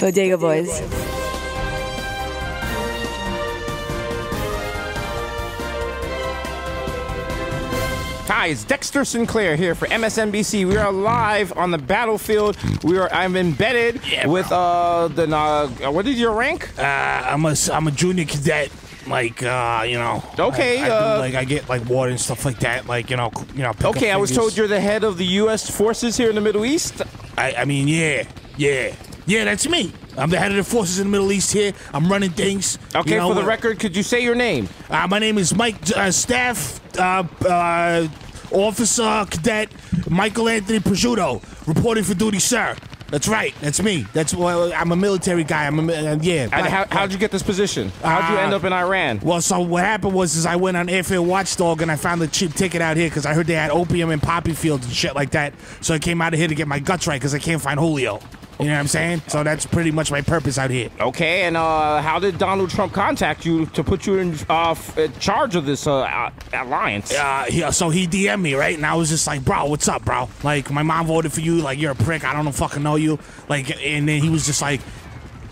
Bodega Boys. Hi, it's Dexter Sinclair here for MSNBC. We are live on the battlefield. I'm embedded with what is your rank? I'm a junior cadet. Like Okay. I get like water and stuff like that. Like Okay, I was told you're the head of the U.S. forces here in the Middle East. I mean, yeah, that's me. I'm the head of the forces in the Middle East here. I'm running things. Okay, for the record, could you say your name? My name is Mike, Staff Officer Cadet Michael Anthony Prosciutto, reporting for duty, sir. That's right. That's me. I'm a military guy. How'd you get this position? How'd you end up in Iran? Well, so what happened was I went on Airfield Watchdog and I found a cheap ticket out here because I heard they had opium and poppy fields and shit like that. So I came out of here to get my guts right because I can't find Julio. You know what I'm saying? So that's pretty much my purpose out here. Okay, and how did Donald Trump contact you to put you in charge of this alliance? So he DM'd me, right? And I was just like, bro, what's up, bro? Like, my mom voted for you. Like, you're a prick. I don't fucking know you. Like, and then he was just like,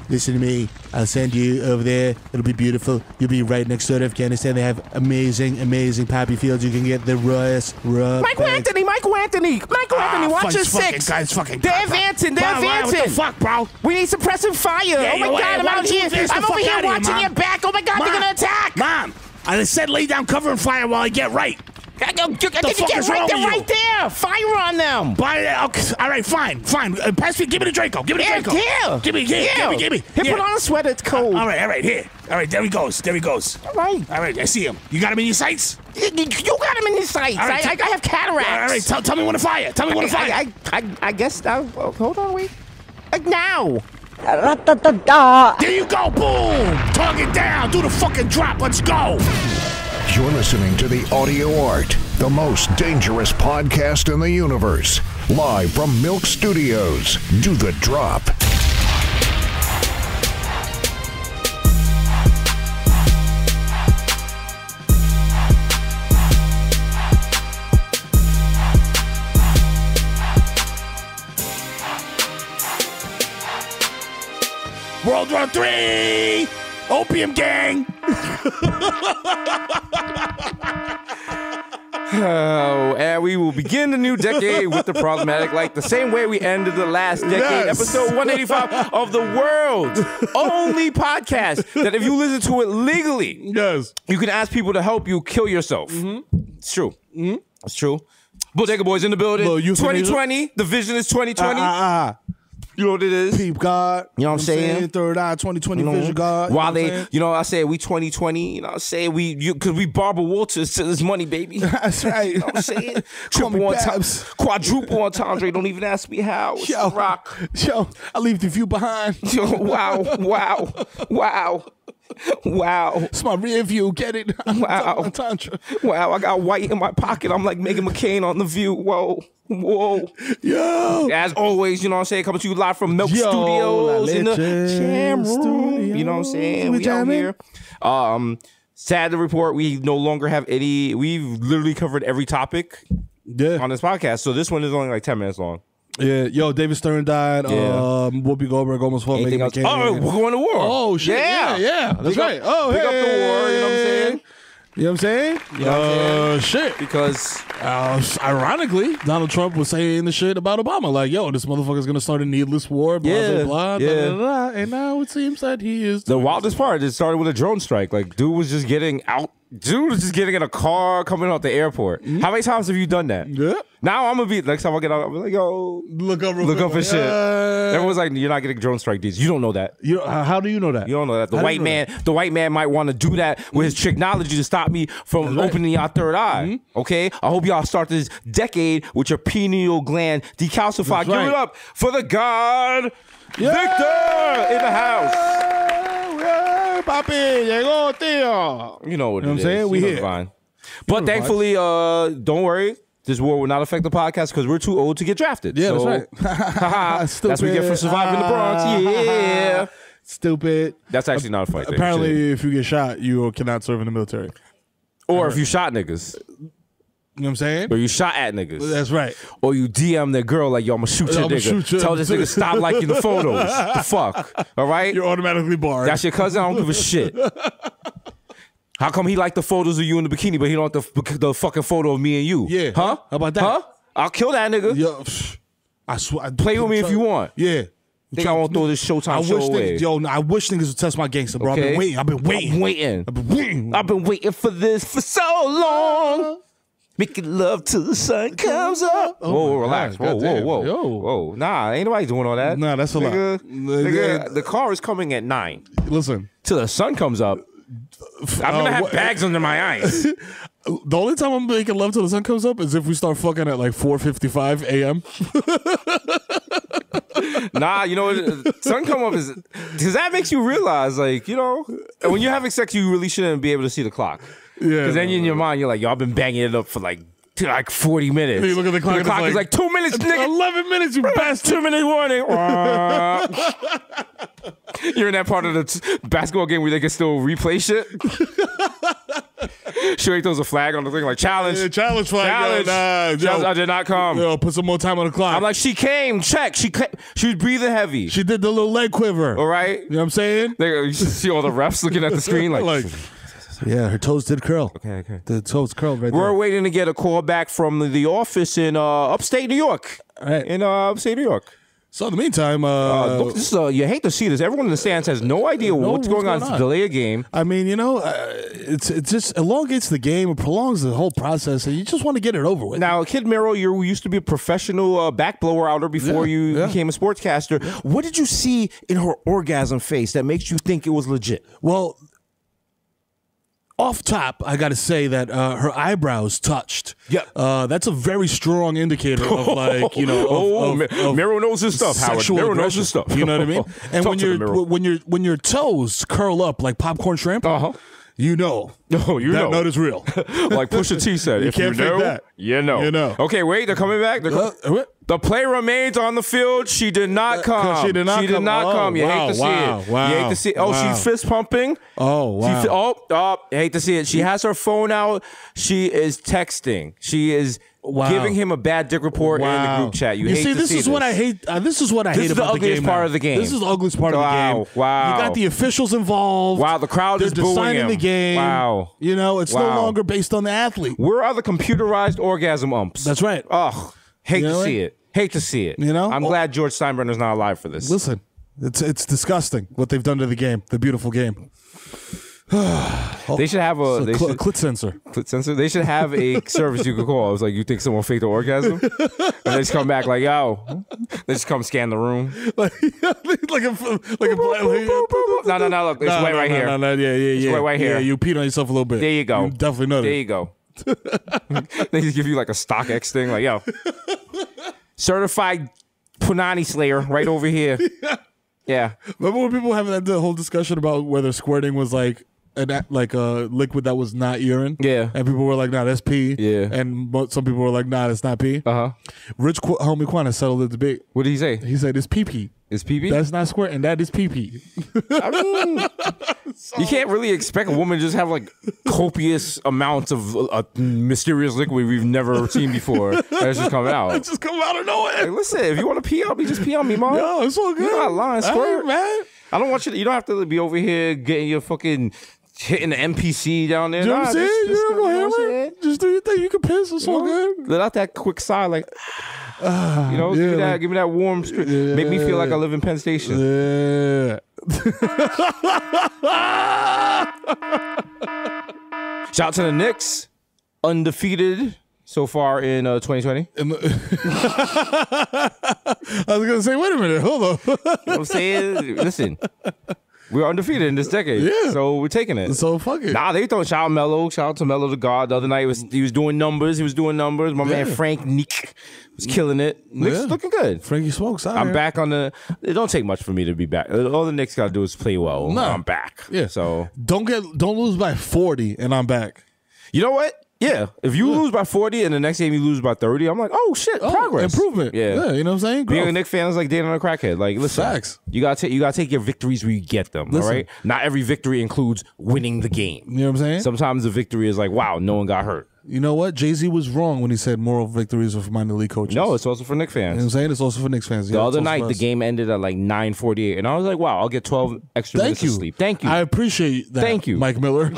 listen to me. I'll send you over there. It'll be beautiful. You'll be right next door to Afghanistan. They have amazing poppy fields. You can get the rawest raw. Michael Anthony, watch your six. Guys, fucking. They're advancing. What the fuck, bro? We need suppressive fire. Yeah, oh my God, I'm out here. I'm over here watching your back. Oh my God, they're gonna attack. Mom, I said lay down cover and fire while I get right. Get right there. Fire on them. Okay. All right, fine. Pass me. Give me the Draco. Give me the Draco. Here. Give me. Here, put on a sweater. It's cold. All right. Here. All right. There he goes. All right. I see him. You got him in your sights? You got him in your sights. Right, I have cataracts. All right. Tell me when to fire. I guess. Hold on. Wait. Now. There you go. Boom. Target down. Do the fucking drop. Let's go. You're listening to The Audio Art, the most dangerous podcast in the universe. Live from Milk Studios. Do the drop. World War III. Opium Gang. And we will begin the new decade with the problematic, like the same way we ended the last decade. Yes. Episode 185 of the world's only podcast that if you listen to it legally, Yes. you can ask people to help you kill yourself. It's true. It's true. Bodega Boys in the building. 2020. The vision is 2020. You know what it is? Peep God. You know what I'm saying? Third eye, 2020 vision God. While I say we 2020, you know what I'm saying? Because we Barbara Walters to this money, baby. That's right. You know what I'm saying? Triple entendre, quadruple entendre. Don't even ask me how. It's the rock. Yo, I leave the view behind. Yo, wow. It's my rear view. Get it? Wow. Wow, I got white in my pocket. I'm like Megan McCain on The View. Whoa. Yo. As always, you know what I'm saying? Coming to you live from Milk Studios in the Jamroom. You know what I'm saying? We out here. Sad to report, we no longer have any. We've literally covered every topic on this podcast. So this one is only like 10 minutes long. Yeah, yo, David Stern died. Whoopi Goldberg almost fought Megan McCain. Oh, we're going to war. Oh, shit. Yeah. That's right. Pick up the war, you know what I'm saying? You know what I'm saying? Shit. Because ironically, Donald Trump was saying the shit about Obama. Like, yo, this motherfucker's going to start a needless war, blah, blah, blah. And now it seems that he is. The wildest part, it started with a drone strike. Like, dude was just getting in a car coming out the airport. How many times have you done that? Yeah. Now I'm going to be, next time I get out, I'm like, yo, look up for shit. Everyone's like, you're not getting drone strike deeds. You don't know that. How do you know that? You don't know that. The white man might want to do that with his technology to stop me from opening your third eye. Okay? I hope y'all start this decade with your pineal gland decalcified. Give it up for the God Victor in the house. Papi, llegó, tío. You know what I'm saying? We here. Fine. But thankfully, don't worry. This war will not affect the podcast because we're too old to get drafted. Yeah, so, that's right. That's what we get for surviving the Bronx. Yeah. Stupid. That's actually not a fight. Apparently, if you get shot, you cannot serve in the military. Or if you shot niggas. You know what I'm saying? Or you shot at niggas. That's right. Or you DM that girl like, yo, I'm gonna shoot your nigga. Tell this nigga stop liking the photos. The fuck? All right? You're automatically barred. That's your cousin? I don't give a shit. How come he liked the photos of you in the bikini, but he don't like the fucking photo of me and you? Yeah. Huh? How about that? Huh? I'll kill that nigga. Yo, I swear. Play with me if you want. Yeah. Think I won't throw this Showtime show away. I wish niggas would test my gangster, bro. Okay. I've been waiting. I've been waiting for this for so long. Making love till the sun comes up. Whoa, relax. Whoa. Nah, ain't nobody doing all that. Nah, that's a lot. Nigga, the car is coming at 9. Listen. Till the sun comes up. I'm gonna have bags under my eyes. The only time I'm making love till the sun comes up is if we start fucking at like 4:55 a.m. Nah, you know, sun come up is because that makes you realize, like, you know, when you're having sex, you really shouldn't be able to see the clock. Yeah, because then in your mind, you're like, yo, I've been banging it up for like 40 minutes. You look at the clock. The clock is like 2 minutes, nigga. 11 minutes, you bastard. 2-minute warning. You're in that part of the basketball game where they can still replay shit. Sure, he throws a flag on the thing like challenge. Yeah, challenge flag. Challenge. Yo, I did not come. Yo, put some more time on the clock. I'm like, she came. Check. She was breathing heavy. She did the little leg quiver. All right. You know what I'm saying? You see all the refs looking at the screen like yeah, her toes did curl. Okay. The toes curled right there. We're waiting to get a call back from the office in upstate New York. Right. In upstate New York. So in the meantime, you hate to see this. Everyone in the stands has no idea what's going on to delay a game. I mean, you know, it just elongates the game. It prolongs the whole process, and you just want to get it over with. Now, Kid Mero, you used to be a professional back blower outer before you became a sportscaster. What did you see in her orgasm face that makes you think it was legit? Well, off top, I got to say that her eyebrows touched. Yeah, that's a very strong indicator of, like, you know. Mero knows his stuff. Howard. Mero knows his stuff. You know what I mean? And when your toes curl up like popcorn shrimp, you know. Oh, you know. That nut is real. Like Pusha T said, if can't you know, fake that. You know. You know. Okay, wait, they're coming back. The play remains on the field. She did not come. She did not come. You hate to see it. You hate to see it. Oh, she's fist pumping. Oh, wow. I hate to see it. She has her phone out. She is texting. She is giving him a bad dick report in the group chat. You hate see, to this see is what I hate. This is what I hate about the game. This is the ugliest part of the game. This is the ugliest part of the game. Wow. You got the officials involved. Wow, the crowd is booing deciding him. the game. Wow. You know, it's no longer based on the athlete. Where are the computerized orgasm umps? That's right. Ugh. Hate to see it. Hate to see it. You know? I'm glad George Steinbrenner's not alive for this. Listen, it's disgusting what they've done to the game, the beautiful game. They should have a clit sensor. Clit sensor. They should have a service you could call. I was like, you think someone faked the orgasm? And they just come back like, yo. They just come scan the room. like a No. Look, it's way right here. No. Yeah. It's way right here. Yeah, you peed on yourself a little bit. There you go. You definitely know that. There you go. They just give you like a StockX thing, like, yo, certified punani slayer right over here. Yeah. Remember when people having that whole discussion about whether squirting was like a liquid that was not urine? Yeah. And people were like, nah, that's pee. Yeah. And some people were like, nah, that's not pee. Rich homie Quana settled the debate. What did he say? He said it's pee-pee. It's pee-pee? That's not squirting. That is pee-pee. I mean, you can't really expect a woman to just have like copious amounts of a mysterious liquid we've never seen before that's just coming out. It just come out of nowhere. Hey, listen, if you want to pee on me, just pee on me, mom. Yo, it's all good. You're not lying, squirt. Man. I don't want you to, you don't have to be over here getting your fucking hitting the NPC down there. You know what I'm saying? Just do your thing. You can piss. It's all good. Let out that quick sigh, like, you know, give me that warm street. Make me feel like I live in Penn Station. Yeah. Shout out to the Knicks, undefeated so far in 2020. I was gonna say, wait a minute, hold on. You know what I'm saying? Listen, we're undefeated in this decade, so we're taking it. So fuck it. Nah, they throwing shout out to Melo the God. The other night he was doing numbers. My man Frank Nick was killing it. Knicks looking good. Frankie Smokes out. I'm back on the. It don't take much for me to be back. All the Knicks got to do is play well. No. I'm back. Yeah. So don't lose by 40, and I'm back. You know what? Yeah, if you lose by 40 and the next game you lose by 30, I'm like, oh shit, progress, improvement. Yeah, you know what I'm saying? Being a Knicks fan is like dating on a crackhead. Like, listen, facts. You gotta take your victories where you get them. Listen. All right, not every victory includes winning the game. You know what I'm saying? Sometimes the victory is like, wow, no one got hurt. You know what? Jay-Z was wrong when he said moral victories are for minor league coaches. No, it's also for Knicks fans. You know what I'm saying? It's also for Knicks fans. The other night, the game ended at like 9:48, and I was like, wow, I'll get 12 extra minutes of sleep. Thank you. I appreciate that. Thank you. Mike Miller.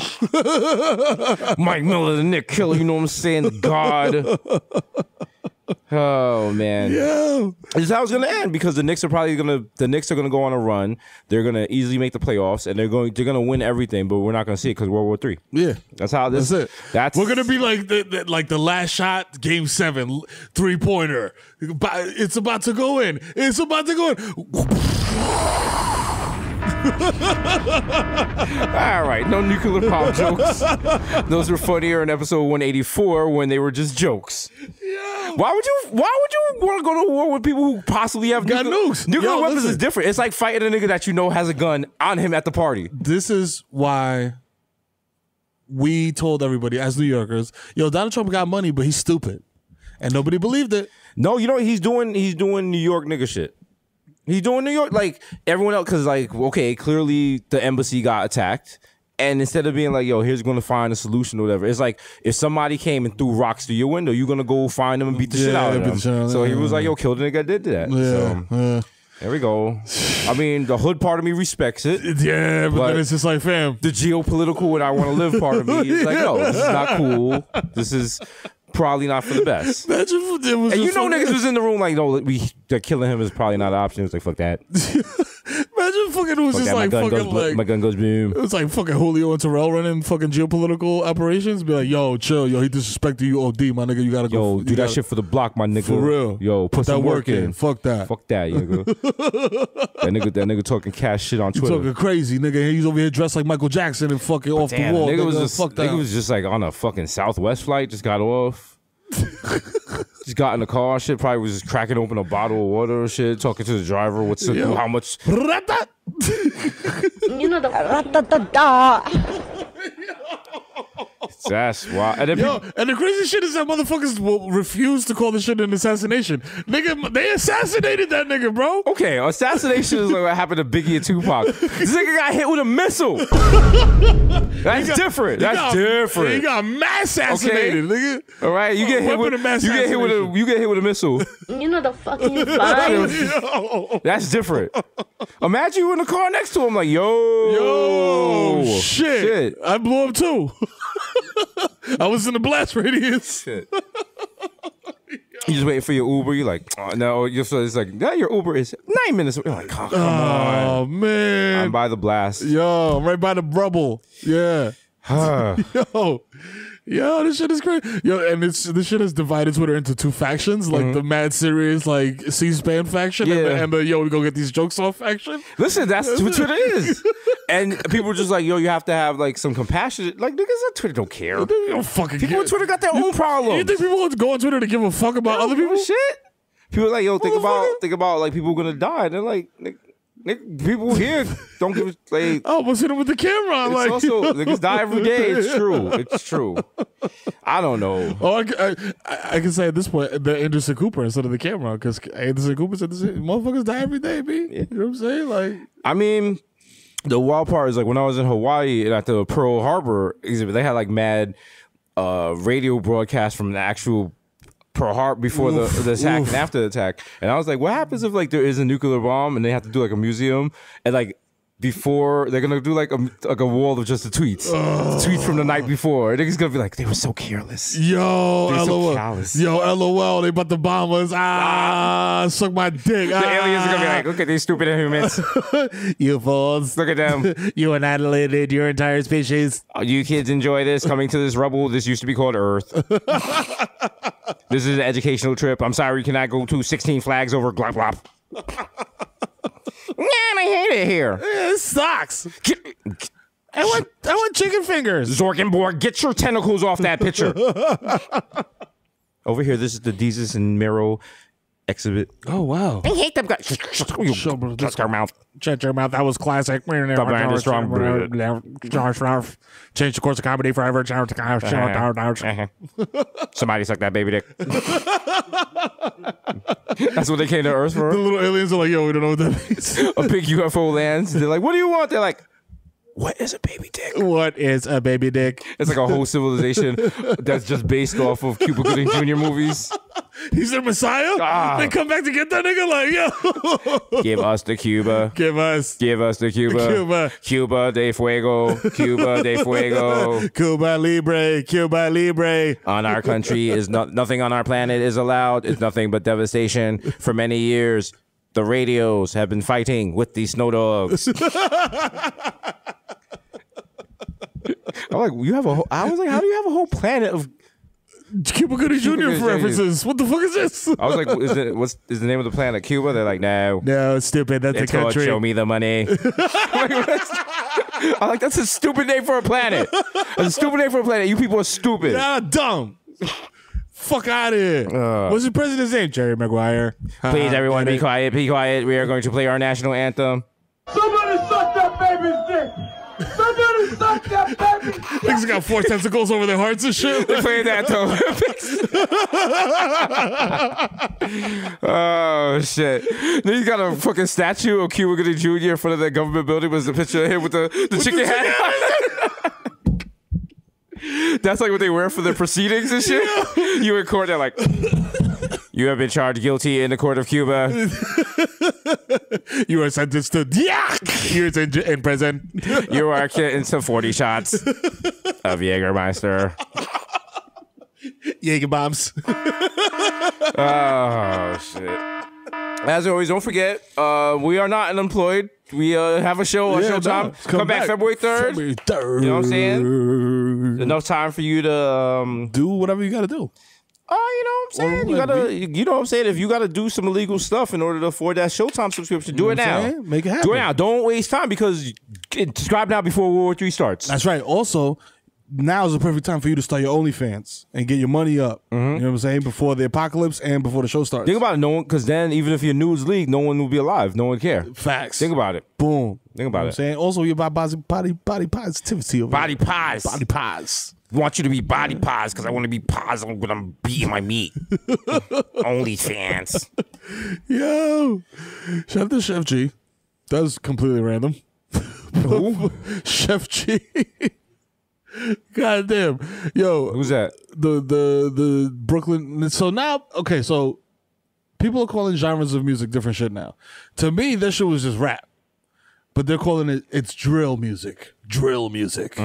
Mike Miller, the Nick killer, you know what I'm saying? The God. Oh man, yeah. This is how it's gonna end because the Knicks are gonna go on a run. They're gonna easily make the playoffs and they're gonna win everything. But we're not gonna see it because World War III. Yeah, that's how this. That's it. We're gonna be like the last shot, Game 7, 3-pointer. It's about to go in. It's about to go in. All right, no nuclear pop jokes. Those were funnier in episode 184 when they were just jokes. Yeah. Why would you want to go to war with people who possibly have nukes? Nuclear weapons is different. It's like fighting a nigga that you know has a gun on him at the party. This is why we told everybody as New Yorkers, yo, Donald Trump got money, but he's stupid, and nobody believed it. No, you know what he's doing? He's doing New York nigga shit. He's doing New York like everyone else because, like, okay, clearly the embassy got attacked. And instead of being like, yo, here's going to find a solution or whatever, it's like if somebody came and threw rocks through your window, you're going to go find them and beat the shit out of them. So he was like, yo, kill the nigga that did that. So there we go. I mean, the hood part of me respects it. Yeah, but then it's just like, fam. The geopolitical and I want to live part of me is like, no, this is not cool. This is probably not for the best. And you know niggas was in the room like, no, killing him is probably not an option. It was like, fuck that. Imagine fucking it was just like fucking like my gun goes boom. It was like fucking Julio and Terrell running fucking geopolitical operations. Be like, yo, chill, yo, he disrespected you, OD, my nigga. You gotta go. Yo, do that shit for the block, my nigga. For real. Yo, put some work in. Fuck that. Fuck that, nigga. that nigga talking cash shit on Twitter. Talking crazy, nigga. He's over here dressed like Michael Jackson and fucking off the wall. Nigga was just like on a fucking Southwest flight. Just got off. Just got in the car. Shit, probably was just cracking open a bottle of water or shit. Talking to the driver. How much? You know the That's why. And, and the crazy shit is that motherfuckers will refuse to call this shit an assassination. Nigga, they assassinated that nigga, bro. Okay, assassination is like what happened to Biggie and Tupac. This nigga got hit with a missile. That's different. That's different. He got mass assassinated, nigga. All right, you get hit with a missile. You know the fucking fine. That's different. Imagine you in the car next to him, like, yo, shit. I blew up too. I was in the blast radius. Shit. You just waiting for your Uber. You're like, oh, no. It's like, your Uber is 9 minutes. You're like, oh, come on. Oh, man. I'm by the blast. Yo, I'm right by the rubble. Yeah. Yo, this shit is crazy. Yo, and this shit has divided Twitter into two factions, like the mad serious, like C-SPAN faction, and the yo, we go get these jokes off faction. Listen, that's what Twitter is. And people are just like, yo, you have to have like some compassion. Like, niggas on Twitter don't care. They don't fucking people on Twitter got their own problems. You think people go on Twitter to give a fuck about other people? Shit. People are like, yo, think about like people gonna die. And they're like, people here don't give a like. I almost hit him with the camera. It's like, also niggas die every day. It's true. It's true. I don't know. Oh, I can say at this point the Anderson Cooper instead of the camera because Anderson Cooper said this motherfuckers die every day, B. Yeah. You know what I'm saying? Like, I mean, the wild part is like when I was in Hawaii at the Pearl Harbor exhibit, they had like mad radio broadcasts from the actual Pearl Harbor before the attack and after the attack. And I was like, what happens if like there is a nuclear bomb and they have to do like a museum and like before they're gonna do like a wall of just the tweets. The tweets from the night before. And niggas gonna be like, they were so careless. Yo, they were LOL. so callous. Yo, LOL, they about to bomb us. Suck my dick. The aliens are gonna be like, look at these stupid humans. You fools. Look at them. You annihilated your entire species. You kids enjoy this, coming to this rubble. This used to be called Earth. This is an educational trip. I'm sorry you cannot go to 16 flags over glop glop. Man, I hate it here. Yeah, it sucks. I want chicken fingers. Zorkenborg, get your tentacles off that picture. Over here, this is the Desus and Mero exhibit. Oh, wow. I hate them guys. Shut your mouth. Shut your mouth. That was classic. Change the course of comedy forever. Somebody suck that baby dick. That's what they came to Earth for. The little aliens are like, yo, we don't know what that means. A big UFO lands. They're like, what do you want? They're like, What is a baby dick? What is a baby dick? It's like a whole civilization that's just based off of Cuba Gooding Jr. movies. He's their Messiah? They come back to get that nigga like, yo. Give us the Cuba. Give us the Cuba. Cuba. Cuba de Fuego. Cuba de Fuego. Cuba Libre. Cuba Libre. On our country is nothing on our planet is allowed. It's nothing but devastation. For many years, the radios have been fighting with these snow dogs. I'm like, I was like, how do you have a whole planet of Cuba Gooding Jr. references? What the fuck is this? I was like, what is the name of the planet? Cuba? They're like, no. No, it's stupid. That's a country. Show me the money. I'm like, that's a stupid name for a planet. That's a stupid name for a planet. You people are stupid. Nah, dumb. Fuck out of here. What's the president's name? Jerry Maguire. Please, everyone, be quiet. Be quiet. We are going to play our national anthem. Somebody suck that baby's dick. Somebody suck that baby's dick. Niggas got 4 tentacles over their hearts and shit. They played that to Olympics. Oh, shit. Then he's got a fucking statue of Cuba Gooding Jr. in front of that government building with the picture of him with the chicken hat. That's like what they wear for their proceedings and shit. Yeah. You in court, they're like, you have been charged guilty in the court of Cuba. You are sentenced to years in prison. You are sentenced to 40 shots of Jägermeister. Jaeger bombs. Oh, shit. As always, don't forget, we are not unemployed. We have a show on Showtime. Come back February 3rd. February 3rd. You know what I'm saying? Enough time for you to do whatever you got to do. Oh, you know what I'm saying? You know what I'm saying? If you got to do some illegal stuff in order to afford that Showtime subscription, do it now. Make it happen. Do it now. Don't waste time because subscribe now before World War III starts. That's right. Also, now is the perfect time for you to start your OnlyFans and get your money up. You know what I'm saying? Before the apocalypse and before the show starts. Think about it, no one, because then even if your news leaked, no one will be alive. No one care. Facts. Think about it. Boom. Think about it. I'm saying also you're about body positivity. Body pies. Body pies. Want you to be body pies because I want to be pies when I'm beating my meat. OnlyFans. Yo. Shout out to Chef G. That was completely random. Who? Chef G. God damn. Yo. Who's that? The Brooklyn. So now, okay, so people are calling genres of music different shit now. To me, that shit was just rap. But they're calling it's drill music. Drill music.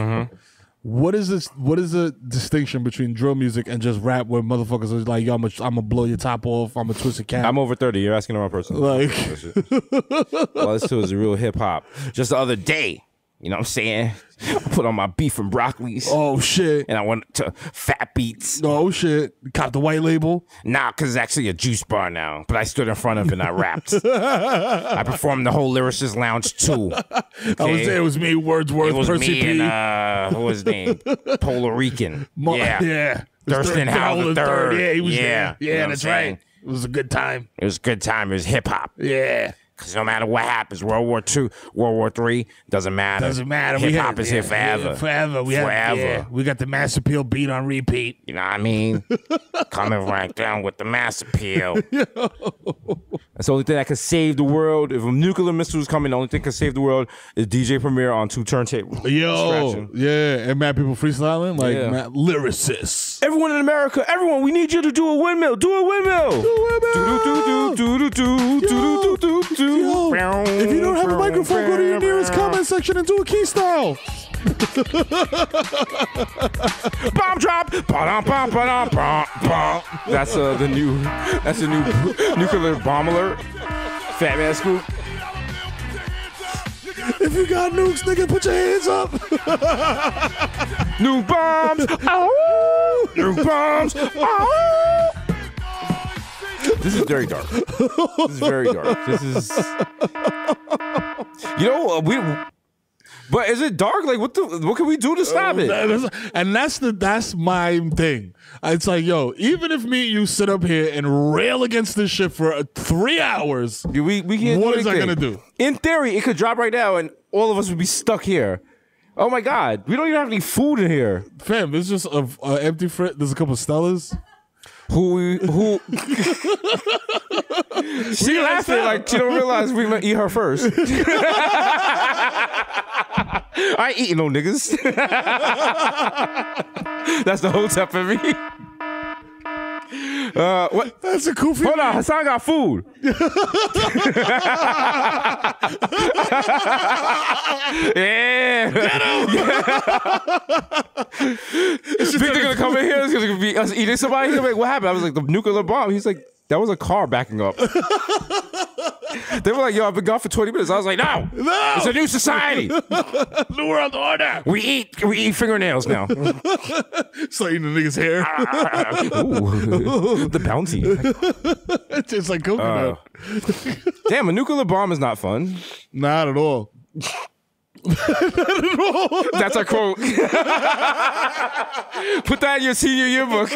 What is this? What is the distinction between drill music and just rap where motherfuckers are like, yo, I'm gonna blow your top off, I'm gonna twist your cap? I'm over 30. You're asking the wrong person. Like, well, this too is real hip hop. Just the other day, you know what I'm saying? I put on my beef and broccolis. Oh shit! And I went to Fat Beats. Oh shit! Cop the white label. Nah, because it's actually a juice bar now. But I stood in front of it and I rapped. I performed the whole Lyricist Lounge too. Okay? I was there. It was me, Wordsworth, it was Percy me P. And what was his name? Puerto Rican. Yeah. Thurston Howell the Third. Yeah, he was there. Yeah, you know that's right. It was a good time. It was a good time. It was hip hop. Yeah. Because no matter what happens, World War II, World War III, doesn't matter. Doesn't matter. Hip hop is here forever. Yeah, forever. We got the Mass Appeal beat on repeat. You know what I mean? Coming right down with the Mass Appeal. That's the only thing that can save the world. If a nuclear missile is coming, the only thing that can save the world is DJ Premier on 2 turntables. Yo, Scratching. yeah, and mad people freestyling like lyricists. Everyone in America, everyone, we need you to do a windmill. Do a windmill. Yo, if you don't have a microphone, go to your nearest comment section and do a key style. Bomb drop. That's the new nuclear bomb alert. Fat Man Scoop. If you got nukes, nigga, put your hands up. Nuke bombs. Oh, nuke bombs. Oh. This is very dark. This is very dark. This is, you know, but is it dark? Like, what can we do to stop it? And that's my thing. It's like, yo, even if me and you sit up here and rail against this shit for 3 hours, we can't. What is that gonna do? In theory, it could drop right now, and all of us would be stuck here. Oh my God, we don't even have any food in here, fam. It's just an empty fridge. There's a couple Stellas. Who she laughing like she don't realize we might eat her first. I ain't eating no niggas. That's the whole top for me. What? That's a goofy. Hold on, Hasan got food. Yeah. Victor gonna come in here. It's gonna be us eating somebody. He's like, what happened? I was like, the nuclear bomb. He's like, that was a car backing up. They were like, yo, I've been gone for 20 minutes. I was like, no. It's a new society. New world order. We eat fingernails now. It's like eating the nigga's hair. Ooh, the bounty. It tastes like coconut. Damn, a nuclear bomb is not fun. Not at all. That's a quote. Put that in your senior yearbook.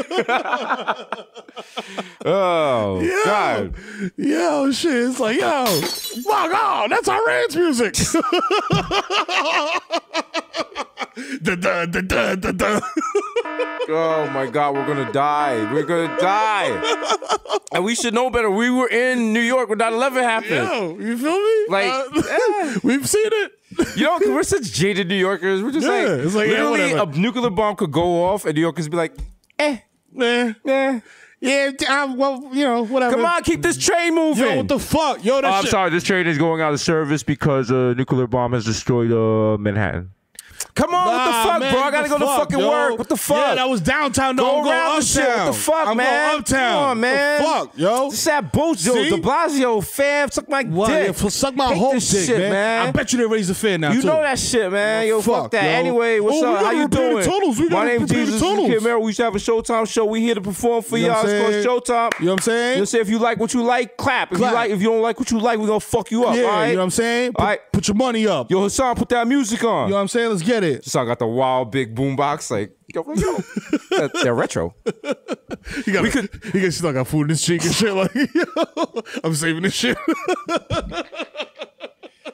Oh, Yo, God. Yo, shit. It's like, yo, fuck on. That's our ranch music. Oh, my God. We're going to die. We're going to die. And we should know better. We were in New York when 9/11 happened. Yo, you feel me? Like, we've seen it. You know, we're such jaded New Yorkers. We're just it's like, literally yeah, a nuclear bomb could go off and New Yorkers be like, Yeah, well, you know, whatever. Come on, keep this train moving. Yo, what the fuck? Yo, I'm sorry, this train is going out of service because a nuclear bomb has destroyed Manhattan. Come on, what the fuck, man, bro? I gotta go to fucking work. What the fuck? Yeah, that was downtown. Go Go around the shit. What the fuck, I'm man? going uptown. Come on, man. What the fuck, yo? This that bullshit. See? De Blasio, fam, suck my dick. Yeah, suck my Hate whole this dick, shit, man. I bet you they raised the fare now, You too. know that shit, man. Yo, fuck that. yo. Anyway, what's Oh, we up? How gotta you repair the doing? tunnels. We My gotta name's repair the Jesus. tunnels. Kid Mero. We used to have a Showtime show. We here to perform for You know y'all. what I'm It's called Showtime. You know what I'm saying? You'll say if you like what you like, clap. If Clap. you don't like what you like, we gonna fuck you up. Yeah, all right? you know what I'm saying? All right. Put your money up. Yo, Hasan, put that music on. You know what I'm saying? Let's get it. Hasan got the wild big boombox. Like, yo, they're retro. He still got food in his cheek and shit. Like, yo, I'm saving this shit.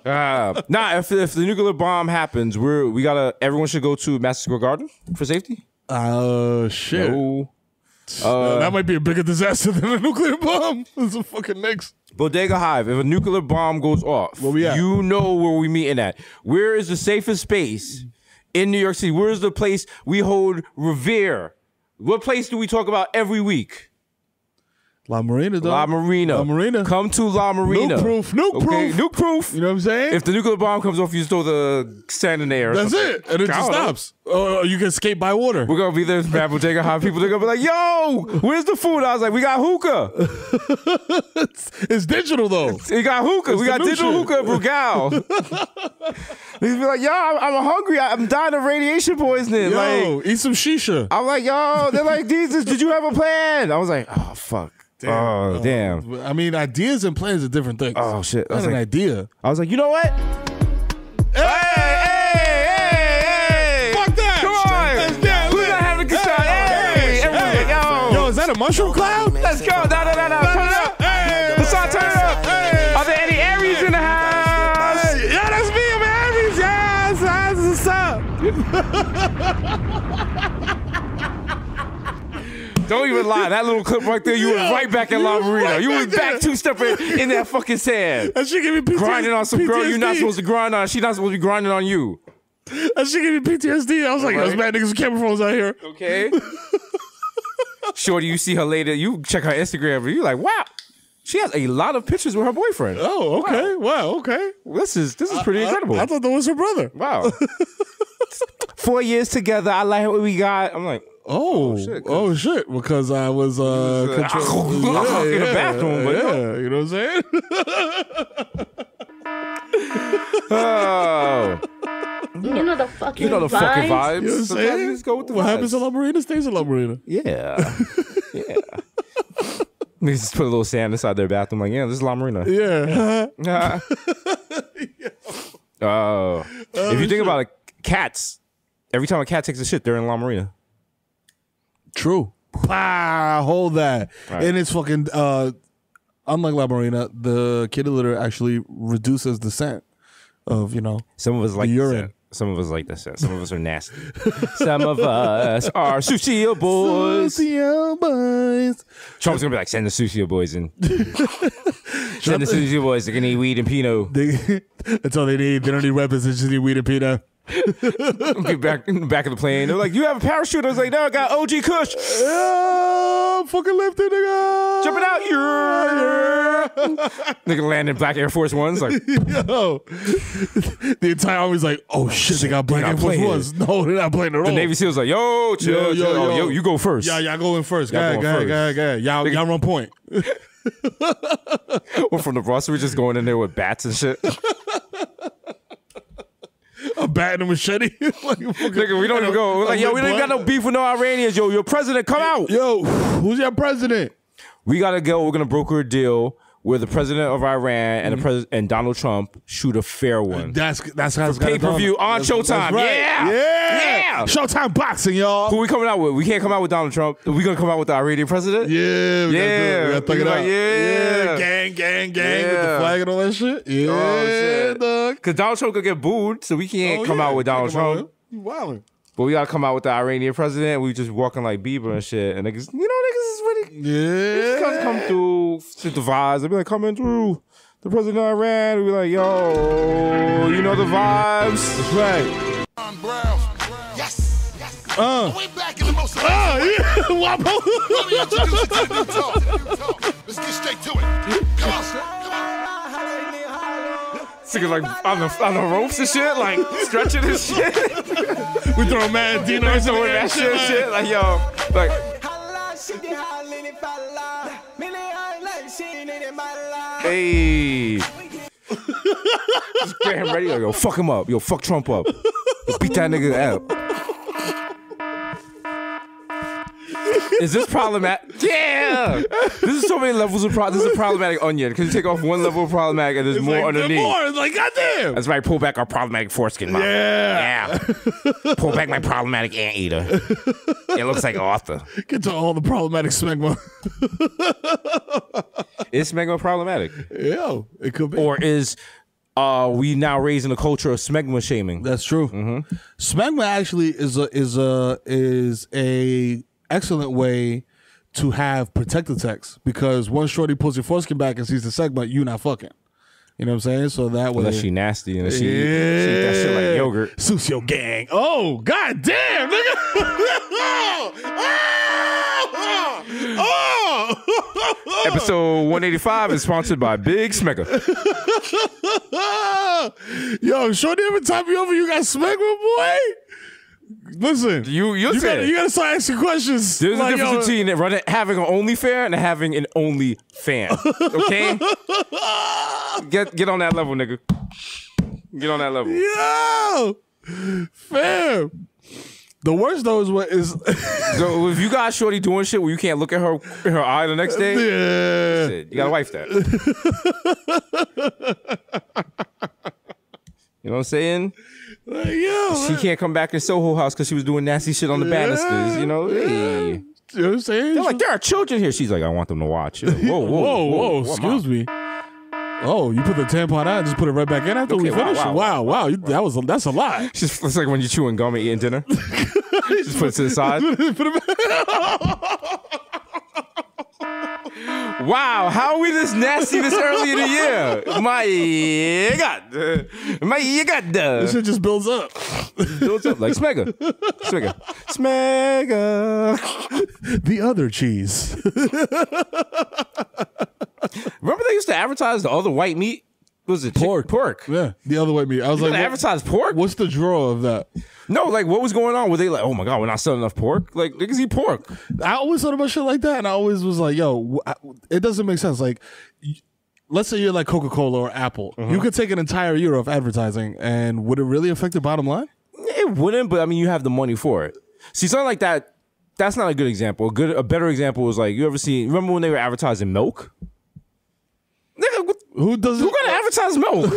Nah, if the nuclear bomb happens, everyone should go to Madison Square Garden for safety. Oh shit. No. That might be a bigger disaster than a nuclear bomb. It's a fucking next. Bodega Hive. If a nuclear bomb goes off, where we at? You know where we meeting at. Where is the safest space in New York City? Where is the place we hold revere? What place do we talk about every week? La Marina, though. La Marina. La Marina. Come to La Marina. Nuke proof. Nuke proof. Nuke proof. You know what I'm saying? If the nuclear bomb comes off, you just throw the sand in the air. That's it. And it just stops. Or you can skate by water. We're going to be there at Bodega Hive. People are going to be like, yo, where's the food? I was like, we got hookah. It's digital, though. We got hookah. We got digital hookah at Brugal. He'd be like, yo, I'm hungry. I'm dying of radiation poisoning. Yo, like, eat some shisha. I'm like, yo, they're like, Jesus, did you have a plan? I was like, oh, fuck. Damn. Oh, damn. I mean, ideas and plans are different things. Oh, shit. That's an idea. I was like, you know what? Hey! Fuck that! Come on! Who's not having a good time? Hey! Everyone's like, yo! Yo, is that a mushroom cloud? Let's go! No. Turn it up! Hey! Hasan, turn it up! Hey! Are there any Aries in the house? Hey! Yo, that's me, I'm Aries! Yes! What's up? Don't even lie. That little clip right there, you were right back at La Marina. You was back two-stepping in that fucking sand. That shit gave me PTSD. Grinding on some girl you're not supposed to grind on. She's not supposed to be grinding on you. That shit gave me PTSD. I was like, there's mad niggas with camera phones out here. Okay. Shorty, you see her later. You check her Instagram, and you're like, wow. She has a lot of pictures with her boyfriend. Oh, okay. Wow, okay. This is pretty incredible. I thought that was her brother. Wow. 4 years together. I like what we got. I'm like, oh shit. Because I was in the bathroom. But yeah, you know what I'm saying? Oh. You know the fucking You know the fucking vibes. You know what I'm saying? Just go with the what vibes. happens in La Marina stays in La Marina. Yeah. Yeah. They just put a little sand inside their bathroom. Like, yeah, this is La Marina. Yeah. Oh. If you think about it, cats, every time a cat takes a shit, they're in La Marina. True. Ah, hold that. Right. And it's fucking, unlike La Marina, the kitty litter actually reduces the scent of, you know, Some of us like urine. the scent. Some of us like the scent. Some of us are nasty. Some of us are sushi boys. Sushi boys. Trump's gonna be like, send the sushi boys in. Send the sushi boys. They're gonna eat weed and Pinot. That's all they need. They don't need weapons. They just need weed and peanut. Get back in the back of the plane. They're like, you have a parachute? I was like, no, I got OG Kush. Oh, fucking lifted, nigga. Jumping out. Nigga landing black Air Force Ones. Like, yo. The entire army's like, oh shit, they got black Air Force Ones. No, they're not playing at all. The Navy SEALs like, yo, chill, yo, you go first. Yeah, y'all go in first. Go ahead. Y'all run point. We're from the Bronx. We're just going in there with bats and shit. A bat and a machete. Nigga, we don't even go. We're like, yo, we don't got no beef with no Iranians. Yo, your president, come out. Yo, who's your president? We gotta go. We're gonna broker a deal where the president of Iran and the and Donald Trump shoot a fair one. That's how it's pay-per-view on Showtime. Right. Yeah. Showtime boxing, y'all. Who we coming out with? We can't come out with Donald Trump. We gonna come out with the Iranian president? Yeah. We gotta think it out. Yeah. Gang. With the flag and all that shit. Yeah. Oh, shit. Dog. Because Donald Trump could get booed, so we can't come out with Donald Trump. You wildin'. But we gotta come out with the Iranian president. We just walking like Bieber and shit. And niggas, niggas is really just come through, shit the vibes. They be like, coming through. The president of Iran. We be like, yo, you know the vibes. That's right. Yes. We back in the most Wapo. Let me introduce you to the new talk. Let's get straight to it. Come on. Niggas like on the ropes and shit, like stretching and shit. We throw mad dinos and that shit. Like, yo, like. Hey. Just get him ready. Like, yo, fuck him up. Yo, fuck Trump up. Yo, beat that nigga up. Is this problematic? Yeah! This is so many levels of this is a problematic onion. Because you take off one level of problematic and there's more underneath. It's like, goddamn! That's right, pull back our problematic foreskin. Mom. Yeah! Pull back my problematic anteater. It looks like Arthur. Get to all the problematic smegma. Is smegma problematic? Yeah, it could be. Or is we now raising a culture of smegma shaming? That's true. Smegma actually is a excellent way to have protective sex, because once shorty pulls your foreskin back and sees the segment, you not fucking. You know what I'm saying? So that way, unless she nasty and she eat that shit like yogurt. Sucio gang. Oh, goddamn, nigga. Episode 185 is sponsored by Big Smegma. Yo, shorty ever time you over, you got smegma, boy? Listen, you gotta start asking questions. There's a difference between having an OnlyFan and having an Only Fan. Okay, get on that level, nigga. Get on that level. Yo, fam. The worst though is what is. So if you got shorty doing shit where you can't look at her in her eye the next day, shit, you gotta wife that. You know what I'm saying? Like, yo, she can't come back in Soho House because she was doing nasty shit on the banisters. You know, hey. You know what I'm saying? They're like, there are children here. She's like, I want them to watch. Whoa, excuse me. Oh, you put the tampon out and just put it right back in after we finish? Wow. That's a lot. It's like when you're chewing gum and eating dinner. Just put it to the side. Wow, how are we this nasty this early in the year? My God. This shit just builds up. Builds up like Smegma. The other cheese. Remember they used to advertise the other white meat? Was it pork? Yeah, the other white meat. I was like, advertise pork? What's the draw of that? No, like what was going on? Were they like, oh my God, we're not selling enough pork? Like niggas eat pork. I always thought about shit like that, and I always was like, yo, it doesn't make sense. Like, let's say you're like Coca-Cola or Apple. You could take an entire year off advertising, and would it really affect the bottom line? It wouldn't, but I mean, you have the money for it. See, something like that, that's not a good example. A better example was like, remember when they were advertising milk? Nigga, who gonna advertise milk?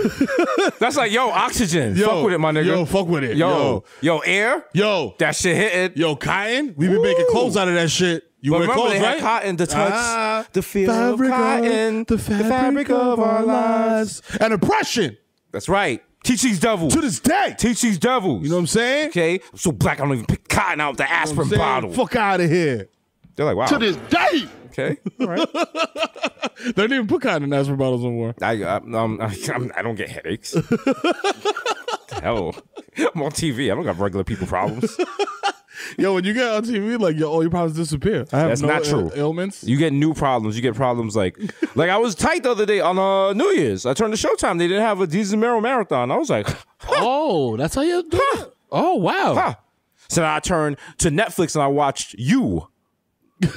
That's like, yo, oxygen. Fuck with it, my nigga. Yo, fuck with it. Yo, air. Yo, that shit hitting. Yo, cotton. We been making clothes out of that shit. You wear clothes, right? Cotton to touch the feel of cotton, the fabric of our lives, and oppression. That's right. Teach these devils. To this day. Teach these devils. You know what I'm saying? Okay. I'm so black I don't even pick cotton out the aspirin bottle. Fuck out of here. They're like, wow. To this day. Okay. All right. They don't even put cotton in aspirin bottles no more. I don't get headaches. Hell. I'm on TV. I don't got regular people problems. Yo, when you get on TV, like all your problems disappear. I have That's not true. Ailments. You get new problems. You get problems like I was tight the other day on New Year's. I turned to Showtime. They didn't have a Desus Mero marathon. I was like, oh, that's how you do it? Oh, wow. So now I turned to Netflix and I watched You. It's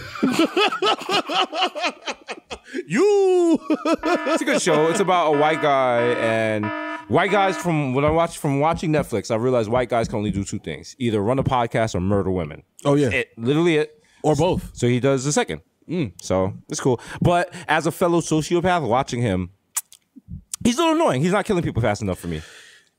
a good show. It's about a white guy and white guys from watching Netflix. I realized white guys can only do two things: either run a podcast or murder women. Oh yeah, literally it, or both. So he does the second. So it's cool. But as a fellow sociopath, watching him, he's a little annoying. He's not killing people fast enough for me.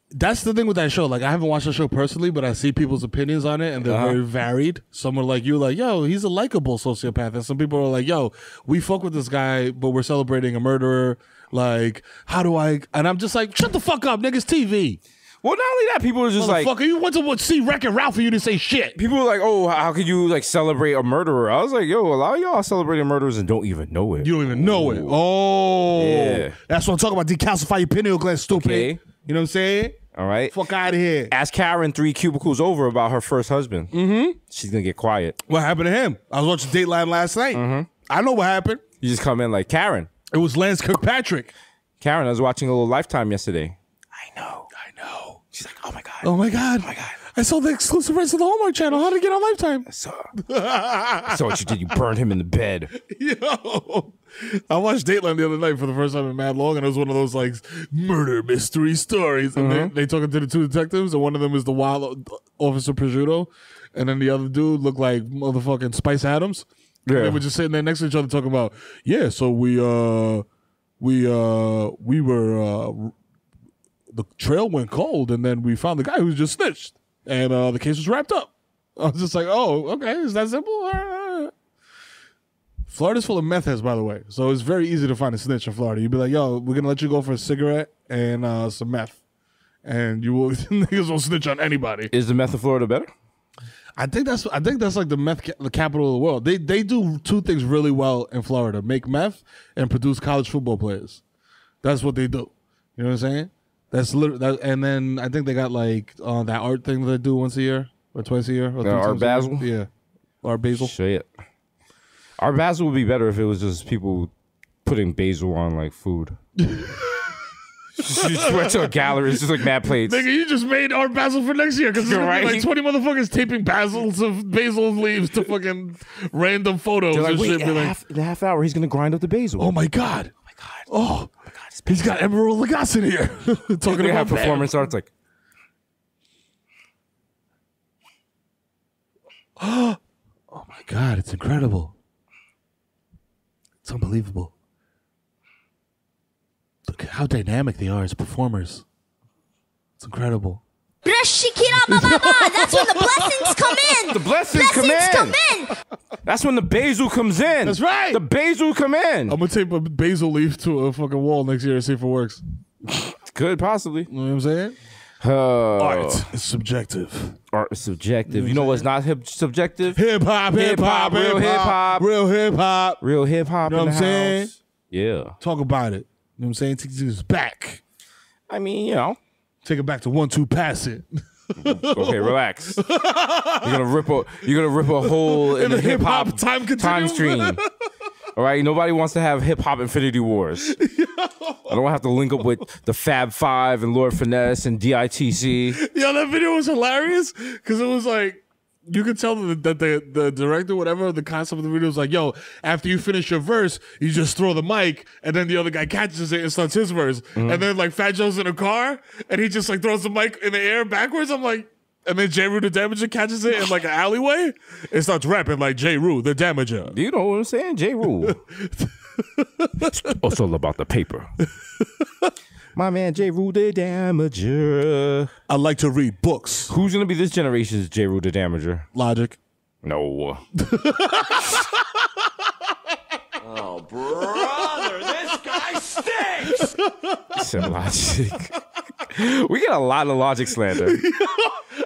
That's the thing with that show. Like, I haven't watched the show personally, but I see people's opinions on it, and they're very varied. Some are like, you like, yo, he's a likable sociopath. And some people are like, yo, we fuck with this guy, but we're celebrating a murderer. Like, how do I... And I'm just like, shut the fuck up, niggas, TV. Well, not only that, people are just like... you went to see Wreck-It Ralph for you to say shit. People are like, oh, how could you, like, celebrate a murderer? I was like, yo, a lot of y'all are celebrating murderers and don't even know it. You don't even know it. Oh. Yeah. That's what I'm talking about. Decalcify your pineal gland, stupid. Okay. You know what I'm saying? All right. Fuck out of here. Ask Karen 3 cubicles over about her first husband. She's going to get quiet. What happened to him? I was watching Dateline last night. I know what happened. You just come in like, Karen. It was Lance Kirkpatrick. Karen, I was watching a little Lifetime yesterday. I know. She's like, oh my God. Oh my God. I saw the exclusive rights to the Hallmark Channel. How to get on Lifetime? I saw what you did. You burned him in the bed. Yo. I watched Dateline the other night for the first time in mad long, and it was one of those like murder mystery stories. And they talking to the two detectives, and one of them is the wild Officer Prosciutto, and then the other dude looked like motherfucking Spice Adams. Yeah. And they were just sitting there next to each other talking about, yeah, so we were the trail went cold, and then we found the guy who was just snitched, and the case was wrapped up. I was just like, oh, okay, is that simple? All right. Florida's full of meth heads, by the way, so it's very easy to find a snitch in Florida. You'd be like, yo, we're gonna let you go for a cigarette and some meth, and you will niggas will snitch on anybody. Is the meth of Florida better? I think that's like the capital of the world. They do two things really well in Florida: make meth and produce college football players. That's what they do. You know what I'm saying? That's literally that. And then I think they got like that art thing that they do once a year or twice a year. Or Art Basel? Yeah. Art Basel. Shit. Art Basel would be better if it was just people putting basil on like food. You just went to a gallery, it's just like mad plates. Nigga, you just made Art Basel for next year because there's gonna be like 20 motherfuckers taping basil leaves to fucking random photos. They're like, and wait, shit. in a half hour, he's gonna grind up the basil. Oh my God. Oh, he's got Emerald Lagasse in here. Talking They about have performance arts like. Oh my God, it's incredible. It's unbelievable. Look at how dynamic they are as performers. It's incredible. That's when the blessings come in. The blessings come in. That's when the basil comes in. That's right. The basil come in. I'm gonna tape a basil leaf to a fucking wall next year and see if it works. Could possibly. You know what I'm saying? Art is subjective. Art is subjective. You know what's not subjective? Hip hop, real hip hop. real hip hop. Real hip hop. You know what I'm saying? House. Yeah. Talk about it. You know what I'm saying? Take this back. I mean, you know. Take it back to 1 2 pass it. Okay, relax. You're gonna rip a hole in the hip hop time stream. All right, nobody wants to have hip hop Infinity Wars. I don't have to link up with the Fab Five and Lord Finesse and DITC. Yo, that video was hilarious because it was like you could tell that the director, whatever, the concept of the video was like, yo, after you finish your verse, you just throw the mic, and then the other guy catches it and starts his verse. And then like Fat Joe's in a car, and he just like throws the mic in the air backwards. I'm like, and then Jamroom the Damager catches it in like an alleyway and starts rapping like Jamroom the Damager. You know what I'm saying? Jamroom. It's all about the paper. My man Jamroom the Damager. I like to read books. Who's gonna be this generation's Jamroom the Damager? Logic. No. Oh, brother, this guy stinks. Said Logic. We get a lot of Logic slander.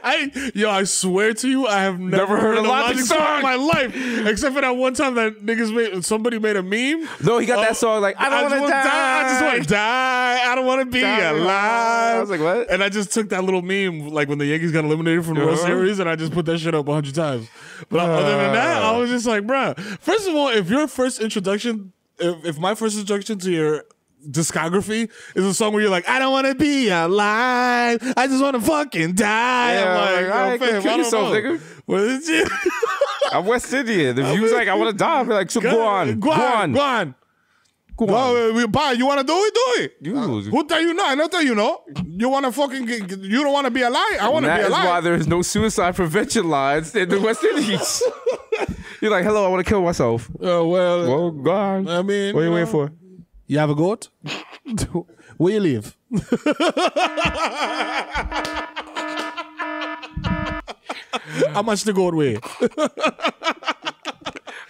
I swear to you, I have never heard a Logic song in my life, except for that one time that somebody made a meme. No, he got that song like, I don't want to die. I just want to die. I don't want to be alive. I was like, what? And I just took that little meme, like when the Yankees got eliminated from the World Series, and I just put that shit up 100 times. But other than that, I was just like, bruh. First of all, if your first introduction, if my first introduction to your discography is a song where you're like, I don't want to be alive, I just want to fucking die. Yeah, I'm like, all right, fam, kill I don't yourself, know. nigga. What is it? I'm West Indian. If you was like, I want to die, I'd be like, so go on. Go on. You want to do it? Who tell you no? I don't tell you no. You want to fucking, you don't want to be alive? I want to be alive. That is why there's no suicide prevention lines in the West Indies. You're like, hello, I want to kill myself. Well, go on. I mean, what are you waiting for? You have a goat? Where you live? How much the goat weigh?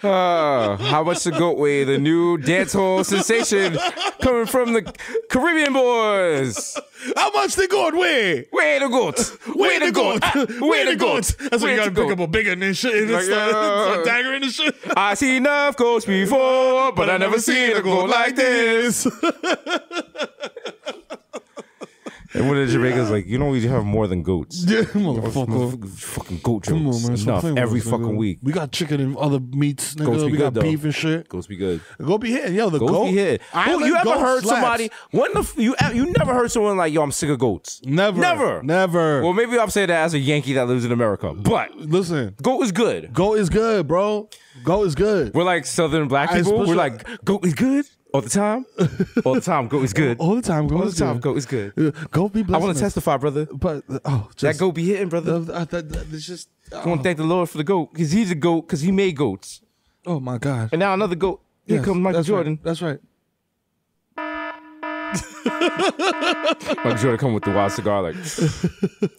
How much the goat weigh? The new dancehall sensation coming from the Caribbean boys. How much the goat weigh? Weigh the goat. Weigh the goat. Weigh the goat. That's why you gotta pick up a bigger and shit and start daggering and shit. I seen enough goats before, but I never seen a goat like this. And one of the Jamaicans like, you know, we have more than goats. Yeah, motherfucker. Fucking goat Come jokes. on, man. Enough every fucking week. We got chicken and other meats, nigga. Goats be We got good, though. beef and shit. Goats be good. Go be hitting. Yo, the Goats goat. be hitting. Island You ever goat heard slaps. somebody, you never heard someone like, yo, I'm sick of goats? Never. Well, maybe I'm saying that as a Yankee that lives in America. But listen, goat is good. Goat is good, bro. Goat is good. We're like Southern black people. We're like, goat is good all the time. All the time, goat is good. All the time, goat is good. Goat is good. Goat be blessed. I want to testify, brother. But that goat be hitting, brother. It's just. I want to thank the Lord for the goat because he's a goat because he made goats. Oh my God! And now another goat. Here comes Michael Jordan. Right. That's right. Michael Jordan come with the wild cigar like,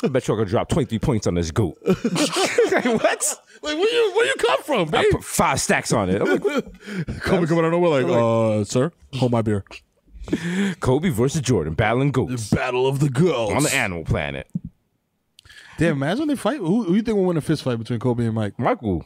I bet you're gonna drop 23 points on this goat. Like, what? Like, where you come from, babe? I put 5 stacks on it. I'm like, Kobe coming out of nowhere like, sir, hold my beer. Kobe versus Jordan battling goats. The battle of the goats on the Animal Planet. Damn, imagine they fight. Who you think will win a fist fight between Kobe and Mike? Michael.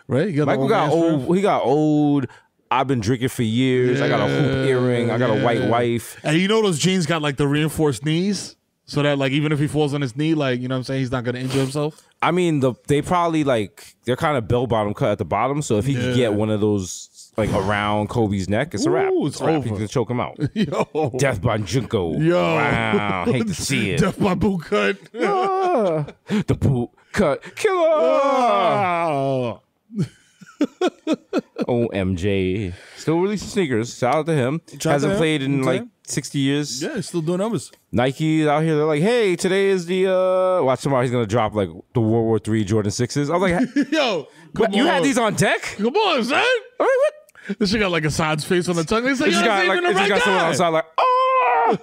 Right? Michael got old. He got old. I've been drinking for years. I got a hoop earring. I got a white wife. And you know those jeans got like the reinforced knees? So that like even if he falls on his knee, like, you know what I'm saying, he's not gonna injure himself. I mean, they probably like they're kind of bell bottom cut at the bottom. So if he could get one of those like around Kobe's neck, it's a wrap. It's over. He can choke him out. Yo. Death by Junko. Yo. Wow. Hate to see it. Death by boot cut. The boot cut killer. OMJ. Still releasing sneakers. Shout out to him. Hasn't played in like 60 years. Yeah, he's still doing numbers. Nike out here, they're like, hey, today is the watch tomorrow he's gonna drop like the World War III Jordan 6s. I was like, yo, you had these on deck? Come on, son. What? This shit got like Hasan's face on the tongue. He's like, yo, got, like, right got someone outside like, oh.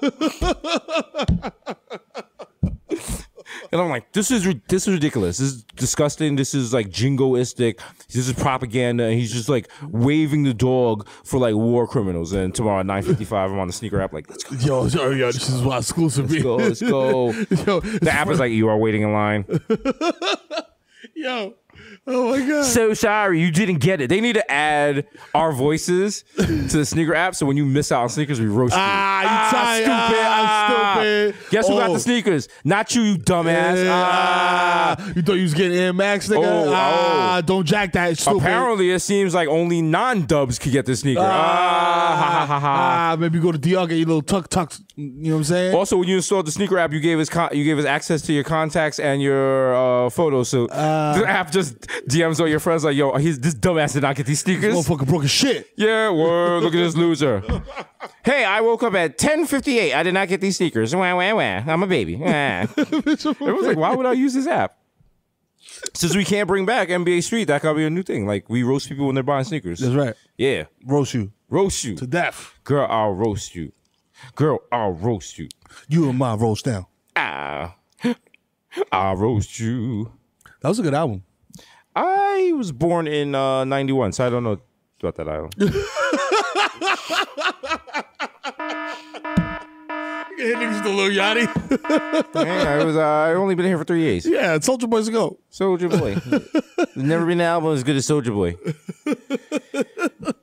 And I'm like, this is ridiculous. This is disgusting. This is like jingoistic. This is propaganda. And he's just like waving the dog for like war criminals. And tomorrow at 9:55, I'm on the sneaker app. Like, let's go. Yo, this is why exclusive. Let's go. Yo, the app is like, you are waiting in line. Yo. Oh my God. So sorry, you didn't get it. They need to add our voices to the sneaker app so when you miss out on sneakers, we roast you. You stupid. Guess who got the sneakers? Not you dumbass. You thought you was getting Air Max, nigga? Don't jack that, stupid. Apparently, it seems like only non-dubs could get this sneaker. Maybe go to DR, get your little tuck. You know what I'm saying? Also, when you installed the sneaker app, you gave us access to your contacts and your photos. So the app just DMs all your friends like, yo, this dumbass did not get these sneakers. This motherfucker broke his shit. Yeah, word. Look at this loser. Hey, I woke up at 10:58. I did not get these sneakers. Wah, wah, wah. I'm a baby. Everyone's like, why would I use this app? Since we can't bring back NBA Street, that gotta be a new thing. Like, we roast people when they're buying sneakers. That's right. Yeah. Roast you. To death. Girl, I'll roast you. You and my roast down. I'll roast you. That was a good album. I was born in 91, so I don't know about that album. hit niggas with the Lil Yachty. Man, I've only been here for 3 days. Yeah, Soulja Boy's go. Soulja Boy. There's never been an album as good as Soulja Boy.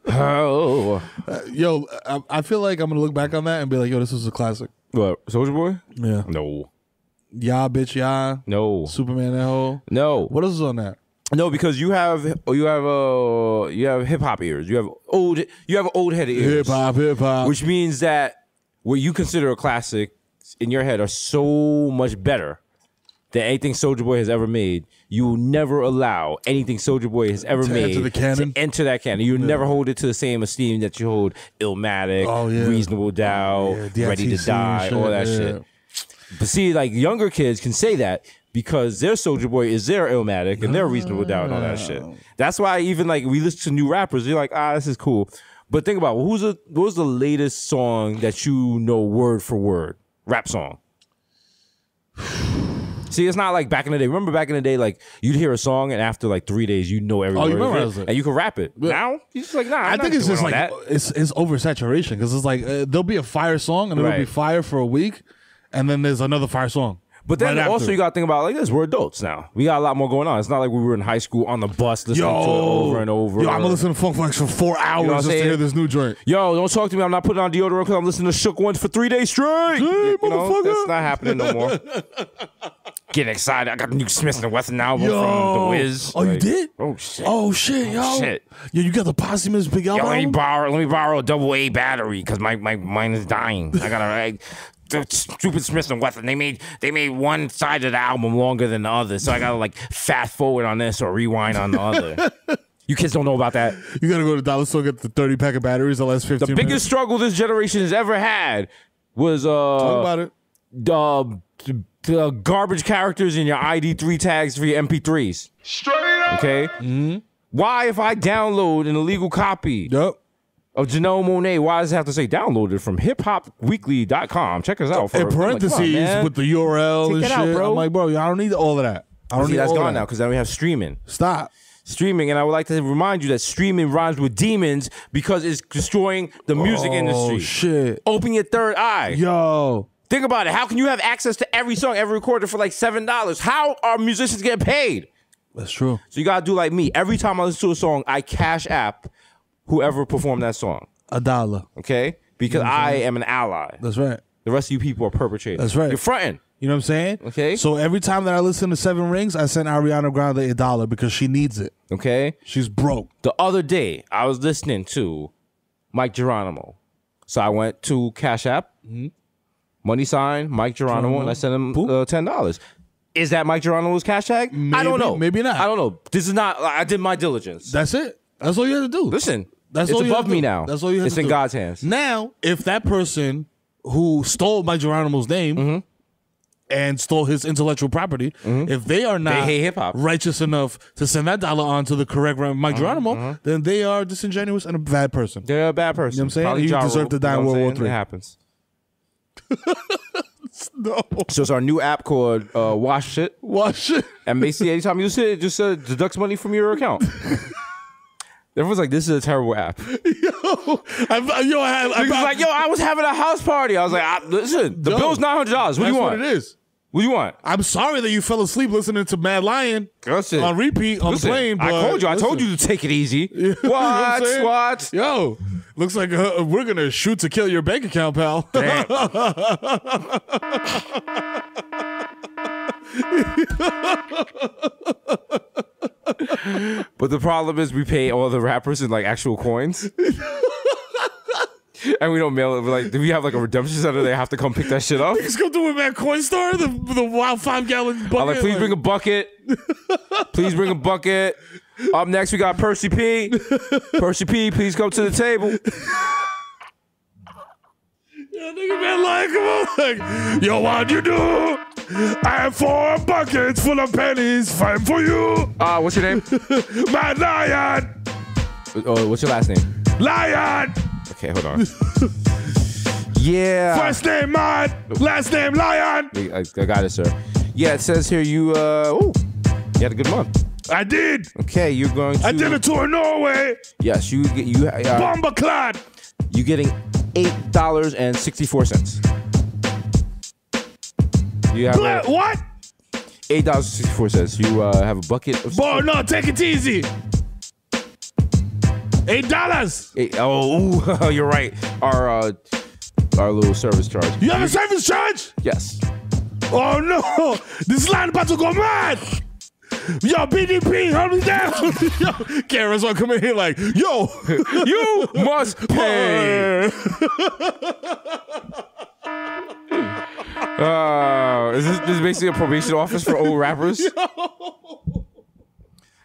Oh. Yo, I feel like I'm going to look back on that and be like, yo, this was a classic. What, Soulja Boy? Yeah. No. Yeah, bitch, yeah. No. Superman that whole. No. What else is on that? No, because you have hip hop ears. You have old head of ears. Hip hop. Which means that what you consider a classic in your head are so much better than anything Soulja Boy has ever made. You will never allow anything Soulja Boy has ever made enter the canon? to enter that canon. You'll never hold it to the same esteem that you hold Illmatic, Reasonable Doubt, Ready to Die, all that shit. But see, like younger kids can say that because their Soulja Boy is their Illmatic and their Reasonable Doubt and all that shit. That's why even like we listen to new rappers, you're like, this is cool. But think about what was the latest song that you know word for word? Rap song. See, it's not like back in the day. Remember back in the day, like you'd hear a song and after like 3 days, you know every word of it, and you can rap it. Now, you're just like, nah. I think it's just like it's oversaturation because it's like there'll be a fire song and then it'll be fire for a week, and then there's another fire song. But then also you got to think about like this. We're adults now. We got a lot more going on. It's not like we were in high school on the bus listening to it over and over. Yo, I'm gonna listen to Funk Flex for 4 hours just to hear this new joint. Yo, don't talk to me. I'm not putting on deodorant because I'm listening to Shook Ones for 3 days straight. Hey, motherfucker. That's not happening no more. Getting excited. I got the new Smith & Wesson album from The Wiz. Oh, you did? Oh, shit. Oh, shit, yo. Shit. Yo, you got the Posthumous Big album? Yo, let me borrow a AA battery because my mine is dying. I gotta... the stupid Smith & Wesson, they made one side of the album longer than the other, so I gotta like fast forward on this or rewind on the other. You kids don't know about that. You gotta go to Dollar Store, get the 30 pack of batteries that last 15 minutes. The biggest struggle this generation has ever had was talk about it. The garbage characters in your ID3 tags for your MP3s. Straight up. Okay? Mm-hmm. Why, if I download an illegal copy of Janelle Monáe, why does it have to say downloaded from hiphopweekly.com? Check us out. In parentheses with the URL and shit. I'm like, bro, I don't need all of that. I don't need that's all gone of that. now because then we have streaming. Stop. Streaming, and I would like to remind you that streaming rhymes with demons because it's destroying the music industry. Oh, shit. Open your third eye. Yo. Think about it. How can you have access to every song, every recorder for like $7? How are musicians getting paid? That's true. So you gotta do like me. Every time I listen to a song, I cash app whoever performed that song. $1. Okay? Because I am an ally. That's right. The rest of you people are perpetrators. That's right. You're fronting. You know what I'm saying? Okay. So every time that I listen to Seven Rings, I send Ariana Grande $1 because she needs it. Okay? She's broke. The other day, I was listening to Mike Geronimo. So I went to Cash App, money sign, Mike Geronimo, and I sent him $10. Is that Mike Geronimo's cash tag? I don't know. Maybe not. I don't know. This is not, I did my diligence. That's it. That's all you have to do. Listen, That's it's all you above have to me do. now. That's all you have it's to in do. God's hands. Now, if that person who stole Mike Geronimo's name and stole his intellectual property, if they are not hate hip-hop. righteous enough to send that dollar on to the correct Mike Geronimo, then they are disingenuous and a bad person. They're a bad person. You know what I'm saying? Probably You Ja deserve Rule, to die in you know what World I'm War saying? III. It happens. No. So it's our new app called Wash It. Wash it. And basically, anytime you use it, it just deducts money from your account. Everyone's like, this is a terrible app. I was having a house party. I was like, listen, the bill's $900. What do you want? That's what it is. What do you want? I'm sorry that you fell asleep listening to Mad Lion on repeat on the plane. But I told you to take it easy. What? Yo, looks like we're going to shoot to kill your bank account, pal. Damn. But the problem is we pay all the rappers in like actual coins. And we don't mail it. Like, do we have like a redemption center? They have to come pick that shit up. Let's go do it, man. Coinstar, the wild 5-gallon bucket. I'm like, please bring a bucket. Please bring a bucket. Up next, we got Percy P. Percy P, please come to the table. Yo, nigga, man, like, come on. Like, yo, what'd you do? I have 4 buckets full of pennies fighting for you. What's your name? Mad Lion. Oh, what's your last name? Lion. Okay, hold on. Yeah. First name Mad, last name Lion. I got it, sir. Yeah, it says here you had a good month. I did. Okay, you're going to. I did a tour in Norway. Yes, Bombaclad. You getting $8.64. You have What? $8.64. You have a bucket of... Boy, no, take it easy. $8. Oh, you're right. Our little service charge. You have a service charge? Yes. Oh no! This line about to go mad! Yo, BDP, hold me down! Yo, Karen's gonna come in here like, yo! You must pay! Is this basically a probation office for old rappers? Yo.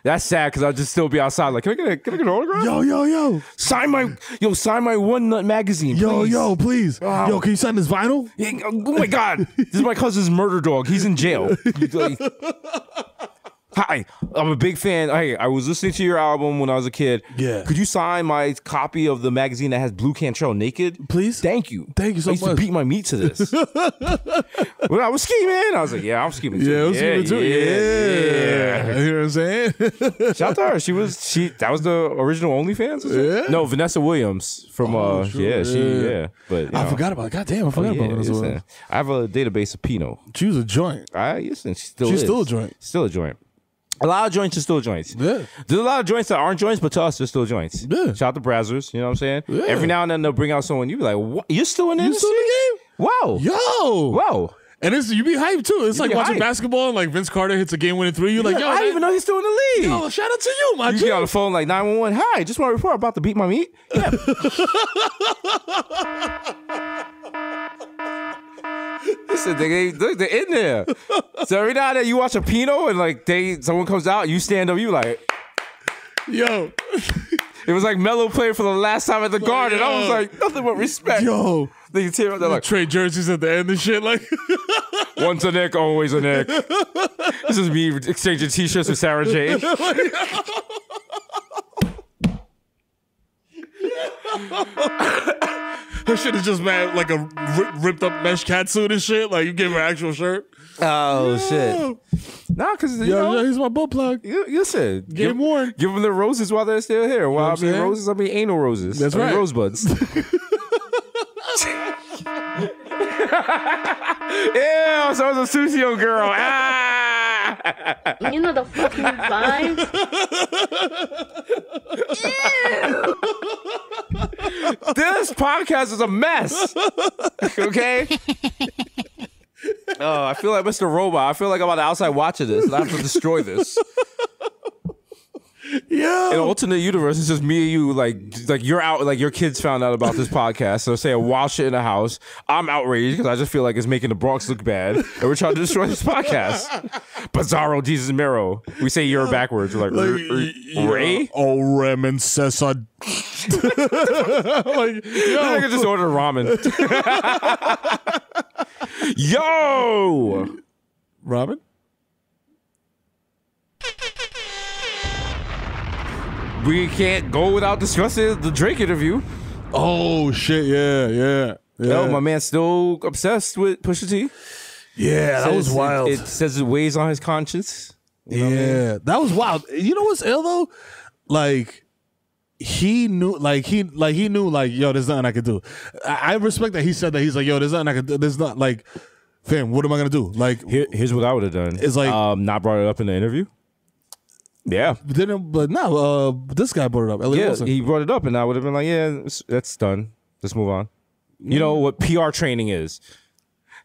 That's sad because I'll just still be outside like, can I get an autograph? Yo. Sign my One Nut magazine, please. Yo, please. Wow. Yo, can you sign this vinyl? Yeah, oh my God. This is my cousin's murder dog. He's in jail. Hi, I'm a big fan. Hey, I was listening to your album when I was a kid. Yeah. Could you sign my copy of the magazine that has Blue Cantrell naked? Please? Thank you. Thank you so much. I used to beat my meat to this. When I was scheming, I was like, yeah, I'm scheming too. Yeah, I was scheming too. Yeah. You know what I'm saying? Shout out to her. That was the original OnlyFans? Yeah. No, Vanessa Williams from, But, I forgot about it. God damn, I forgot about Vanessa Williams. I have a database of Pinot. She was a joint. She's still a joint. Still a joint. A lot of joints are still joints. Yeah. There's a lot of joints that aren't joints, but to us, they're still joints. Yeah. Shout out to Brazzers, you know what I'm saying? Yeah. Every now and then they'll bring out someone, you be like, what? You're still in the industry? game? Wow. Yo. Wow. And you be hyped too. It's like watching basketball and like Vince Carter hits a game-winning three. You're like, yo, I didn't even know he's still in the league. Yo, shout out to you, my You G. get on the phone like 911. Hi, just want to report about to beat my meat. Yeah. Listen, they're in there. So every now and then you watch a Pinot and like someone comes out, you stand up, you like, yo. It was like Melo playing for the last time at the Garden. I was like, nothing but respect. Yo. Then you tear up, they're like, trade jerseys at the end and shit. Like, once a Nick, always a Nick. This is me exchanging t-shirts with Sarah J. Her shit is just mad, like a ripped up mesh catsuit and shit. Like, you give her an actual shirt. Oh, shit. Nah, because, you know. He's my butt plug. Listen. Game worn. Give them the roses while they're still here. Well, You know I mean roses, I mean anal roses. That's right. Rosebuds. Ew, so was a Susio girl. You know the fucking vibe? This podcast is a mess. Okay? Oh, I feel like Mr. Robot. I feel like I'm on the outside watching this and I have to destroy this. Yeah. In an alternate universe, it's just me and you, like you're out, like your kids found out about this podcast. So say a wild shit in the house. I'm outraged because I just feel like it's making the Bronx look bad, and we're trying to destroy this podcast. Bizarro Jesus Mero. We say you're backwards. We're like Ray. Oh, ramen Cesar. Like, yo. I could just order ramen. Yo, Robin. we can't go without discussing the Drake interview. Oh shit! Yeah. Yo, my man's still obsessed with Pusha T. Yeah, that was wild. It says it weighs on his conscience. You know what I mean? That was wild. You know what's ill though? Like he knew, yo, there's nothing I could do. I respect that he said that. He's like, yo, there's nothing I could do. There's not like, fam, what am I gonna do? Like, here's what I would have done. It's like not brought it up in the interview. Yeah, but no, this guy brought it up. Elliot Wilson. He brought it up, and I would have been like, yeah, that's done. Let's move on. You know what PR training is.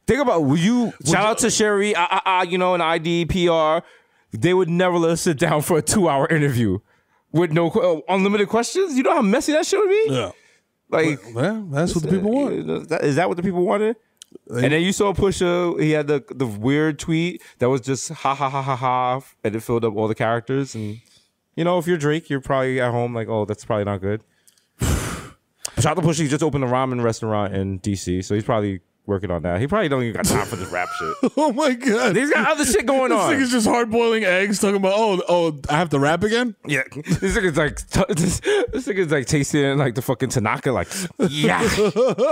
Think about shout out to Sherry, you know, and ID PR. They would never let us sit down for a 2-hour interview with no unlimited questions. You know how messy that shit would be? Yeah. Like, well, that's what the people want. Is that what the people wanted? And then you saw Pusha, he had the weird tweet that was just ha ha ha ha ha, and it filled up all the characters. And, you know, if you're Drake, you're probably at home like, oh, that's probably not good. Shout out to Pusha, he just opened a ramen restaurant in DC, so he's probably working on that. He probably don't even got time for this rap shit. Oh my God. He's got other shit going on. This nigga's just hard-boiling eggs talking about, oh, I have to rap again? Yeah. This nigga's like, this nigga's like tasting like the fucking Tanaka, like, yeah.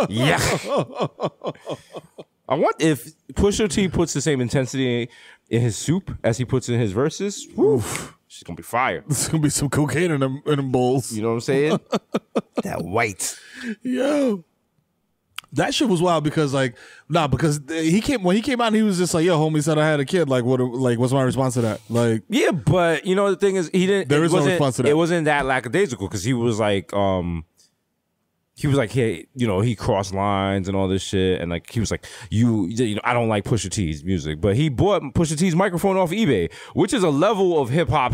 Yeah. I want if Pusha T puts the same intensity in his soup as he puts in his verses, woof, she's gonna be fire. There's gonna be some cocaine in them bowls. You know what I'm saying? That white. Yo. That shit was wild because because when he came out, he was just like, "Yo, homie said I had a kid. Like, what's my response to that? Like, yeah, but you know the thing is, he didn't. There is no response to that. It wasn't that lackadaisical because he was like, hey, you know, he crossed lines and all this shit, and like he was like, you know, I don't like Pusha T's music, but he bought Pusha T's microphone off eBay, which is a level of hip hop,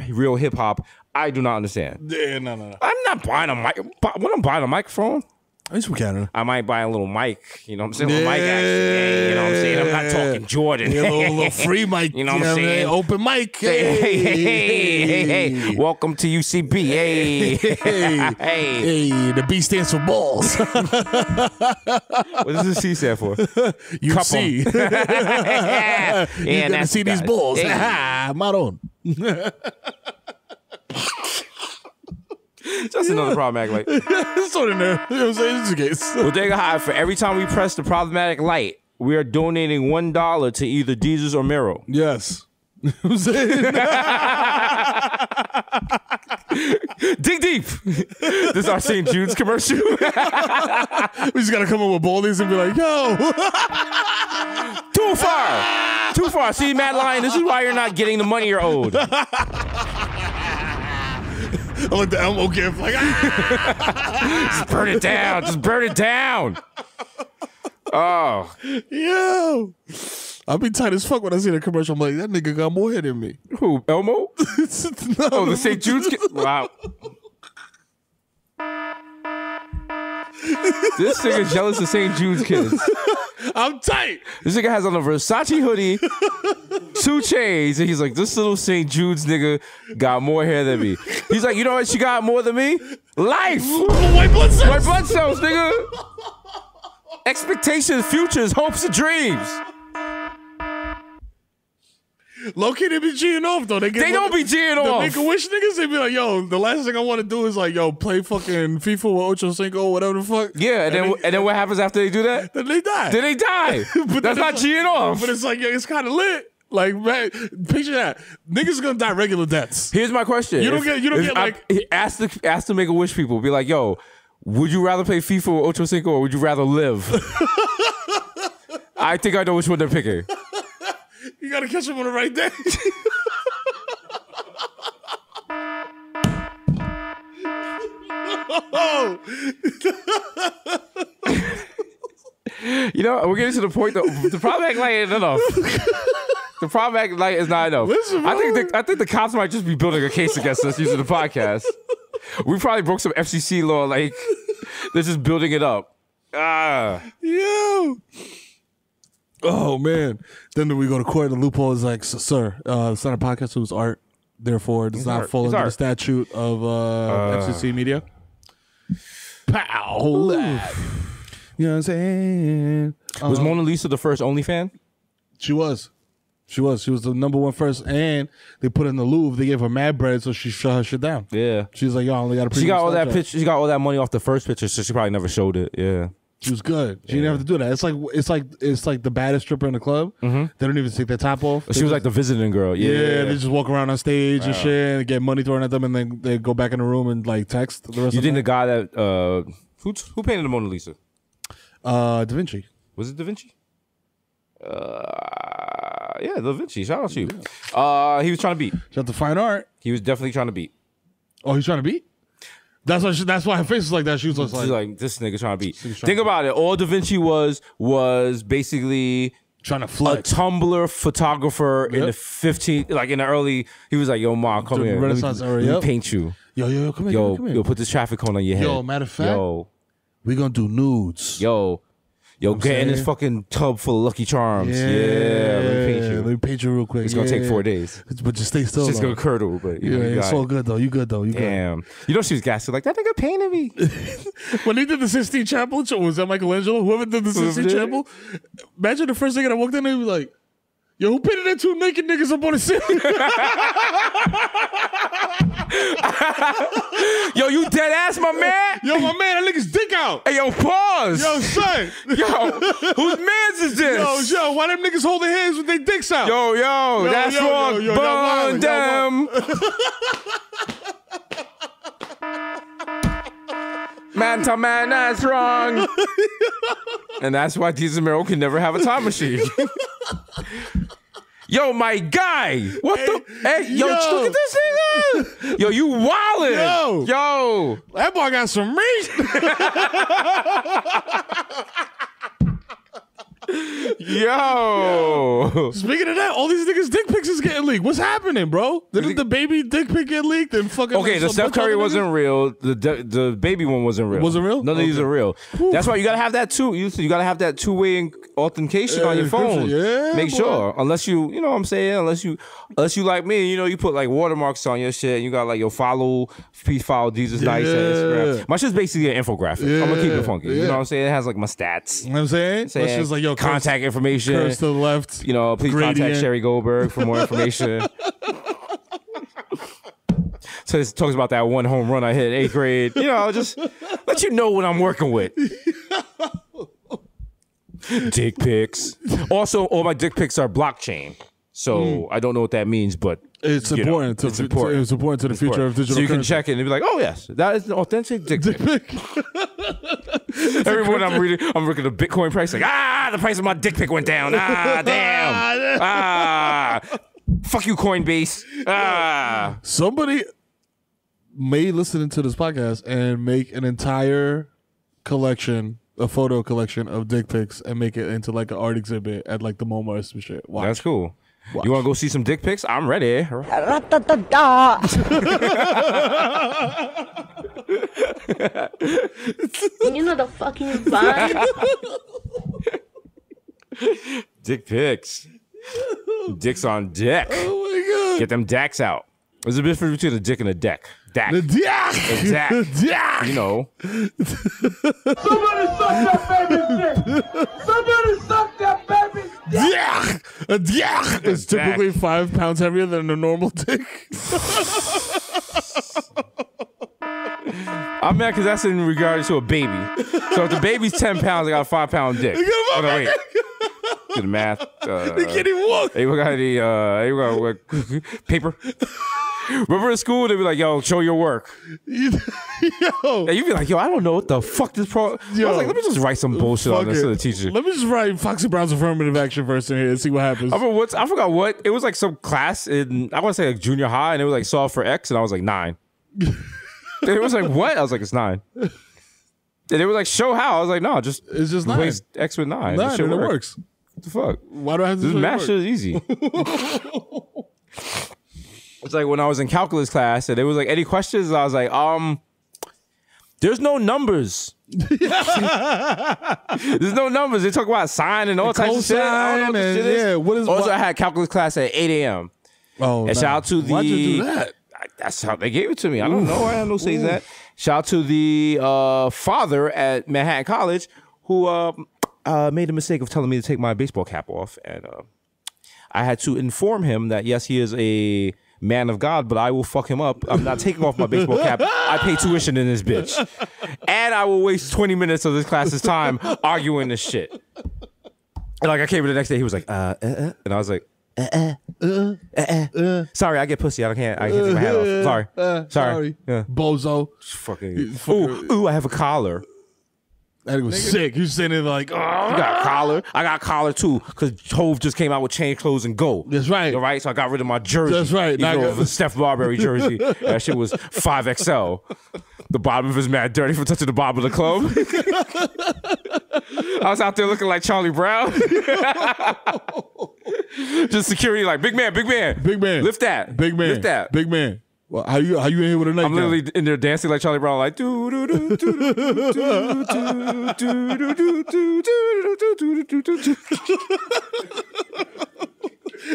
real hip hop. I do not understand. Yeah, no. I'm not buying a mic. When I'm buying a microphone. At least we can. I might buy a little mic, you know what I'm saying? Yeah. Mic action, you know what I'm saying? I'm not talking Jordan. Yeah, a little free mic, you know what I'm saying? Open mic. Hey. Welcome to UCB. Hey. The B stands for balls. What does the C stand for? UC. You're going to see these balls. Hey. Maroon. Just another problematic light. It's on in there. You know what I'm saying? It's a case. Bodega High, for every time we press the problematic light, we are donating $1 to either Desus or Mero. Yes. You know what I'm saying? Dig deep. This is our St. Jude's commercial. We just got to come up with baldies and be like, yo. Too far. Too far. See, Matt Lyon, this is why you're not getting the money you're owed. I like the Elmo gift. Like, Just burn it down. Just burn it down. Oh. Yo. I'll be tight as fuck when I see the commercial. I'm like, that nigga got more hair than me. Who? Elmo? No. Oh, the St. Jude's kid? Wow. This nigga jealous of St. Jude's kids. I'm tight. This nigga has on a Versace hoodie, 2 chains, and he's like, this little St. Jude's nigga got more hair than me. He's like, you know what she got more than me? Life. White blood cells. White blood cells, nigga. Expectations, futures, hopes, and dreams. Low-key, they be G'ing off, though. They don't be G'ing off. The Make-A-Wish niggas, they be like, yo, the last thing I want to do is like, yo, play fucking FIFA with Ocho Cinco, whatever the fuck. Yeah, and then what happens after they do that? Then they die. But that's not G'ing off. But it's like, yo, it's kind of lit. Like, man, picture that. Niggas gonna die regular deaths. Here's my question. You don't get like... Ask the Make-A-Wish people. Be like, yo, would you rather play FIFA with Ocho Cinco or would you rather live? I think I know which one they're picking. You gotta catch them on the right day. You know, we're getting to the point that the problematic light ain't enough. The problematic light is not enough. Listen, I think the cops might just be building a case against us using the podcast. We probably broke some FCC law. Like, they're just building it up. Yo. Oh, man. Then we go to court and the loophole is like, sir, it's not a podcast, it was art. Therefore, it does not fall under the statute of FCC media. Pow. You know what I'm saying? Was Mona Lisa the first OnlyFan? She was. She was the number one first, and they put her in the Louvre. They gave her mad bread, so she shut her shit down. Yeah. She's like, yo, I only got a She got all that picture. She got all that money off the first picture, so she probably never showed it. Yeah. She was good. She didn't have to do that. It's like the baddest stripper in the club. Mm-hmm. They don't even take their top off. She was like the visiting girl. Yeah. They just walk around on stage and shit and get money thrown at them, and then they go back in the room and like text the rest You of think the the guy that who painted the Mona Lisa? Da Vinci. Was it Da Vinci? Yeah, Da Vinci. Shout out to you. He was trying to beat. Shout out to fine art. He was definitely trying to beat. Oh, he's trying to beat? That's why her face was like that. She was just She's like, this nigga trying to beat. Think about it. All Da Vinci was basically trying to flex. A Tumblr photographer in the early. He was like, yo, Ma, come here. Renaissance let me paint you. Yo, come here. Yo, put this traffic cone on your head. Yo, matter of fact, we gonna do nudes. Yo, get in this fucking tub full of Lucky Charms. Yeah, let me paint you. Let me paint you real quick. It's gonna take 4 days. But just stay still. It's just gonna curdle, but it's all good though. You good though. Damn. You know she was gassed. Like, that nigga painted me. When he did the Sistine Chapel, was that Michelangelo? Whoever did the Sistine Chapel, imagine the first thing that I walked in and he was like, yo, who painted that 2 naked niggas up on the ceiling? Yo, you dead ass, my man? Yo, my man, that nigga's dick out. Hey, yo, pause. Yo, son. Yo, whose mans is this? Yo, why them niggas holding hands with their dicks out? Yo, that's wrong. Burn them. Man to man, that's wrong. And that's why Desus and Mero can never have a time machine. Yo, my guy. What the? Hey, yo, look at this nigga. Yo, you wildin'. Yo. That boy got some reach. Yo. Speaking of that, all these niggas' dick pics is getting leaked. What's happening, bro? Didn't the baby dick pic get leaked? And fucking okay, the Steph Curry wasn't real. The baby one wasn't real. Wasn't real? None of these are real. That's why you gotta have that too. You gotta have that two-way authentication on your phone. Yeah, make sure. Unless you know what I'm saying. Unless you like me, you put like watermarks on your shit. And you got like your please follow Desus Nice on Instagram. My shit's basically an infographic. I'm gonna keep it funky. You know what I'm saying? It has like my stats. You know what I'm saying? It's just like yo, contact information. Curves to the left. Please contact Sherry Goldberg for more information. So it talks about that one home run I hit in 8th grade. Just let you know what I'm working with. Dick pics. Also, all my dick pics are blockchain. So I don't know what that means, but it's important. It's important to the future of digital. So you can currency. check it and be like, oh yes, that is an authentic dick pic. Every morning I'm looking at the Bitcoin price, like, the price of my dick pic went down. Damn. Fuck you, Coinbase. Somebody may listen to this podcast and make an entire collection, a photo collection of dick pics, and make it into like an art exhibit at like the MoMA or some shit. Watch. That's cool. Watch. You want to go see some dick pics? I'm ready. You know the fucking vibe. Dick pics. Dicks on deck. Oh my god! Get them dacks out. There's a difference between a dick and a deck. Dack. The dack. A dack. Dack. You know. Somebody suck that baby's dick. Somebody suck that baby's dick. Dack. A dack is typically 5 pounds heavier than a normal dick. I'm mad because that's in regards to a baby. So if the baby's 10 pounds, I got a 5-pound dick. Oh, no, wait. Do the math. They can't even walk. Hey, we got any paper? Remember in school, they'd be like, yo, show your work. Yo. And you'd be like, yo, I don't know what the fuck this I was like, let me just write some bullshit on this to the teacher. Let me just write Foxy Brown's affirmative action first in here and see what happens. I forgot what. It was like some class in, I want to say like junior high, and it was like solve for X, and I was like 9. And it was like, what? I was like, it's 9. And they were like, show how. I was like, no, it's just 9. Replace X with 9. 9 and it works. What the fuck? Why do I have to this math shit is easy. It's like when I was in calculus class and there was like any questions, I was like, there's no numbers. There's no numbers. They talk about sine and all types of shit. I don't know what this shit is. Also, I had calculus class at 8 a.m. Oh, and shout out to the. Why'd you do that? That's how they gave it to me. I don't know. I have no say that. Shout out to the father at Manhattan College who made the mistake of telling me to take my baseball cap off, and I had to inform him that yes, he is a man of God, but I will fuck him up. I'm not taking off my baseball cap. I pay tuition in this bitch, and I will waste 20 minutes of this class's time arguing this shit. And like I came in the next day, he was like, and I was like, sorry, I get pussy. I can't take my hat off. Sorry. Yeah. Bozo. Fucking. Ooh, I have a collar. That was sick. You sitting there like, oh, you got a collar. I got a collar too, because Hove just came out with Change Clothes and Go. That's right. All right, so I got rid of my jersey. That's right. The Steph Marbury jersey. That shit was 5XL. The bottom of his mad dirty for touching the bottom of the club. I was out there looking like Charlie Brown. Just security like, big man. Lift that. Big man. Lift that. Big man. Well, how you in here with a knife? I'm literally in there dancing like Charlie Brown, like do do do do do do do do do.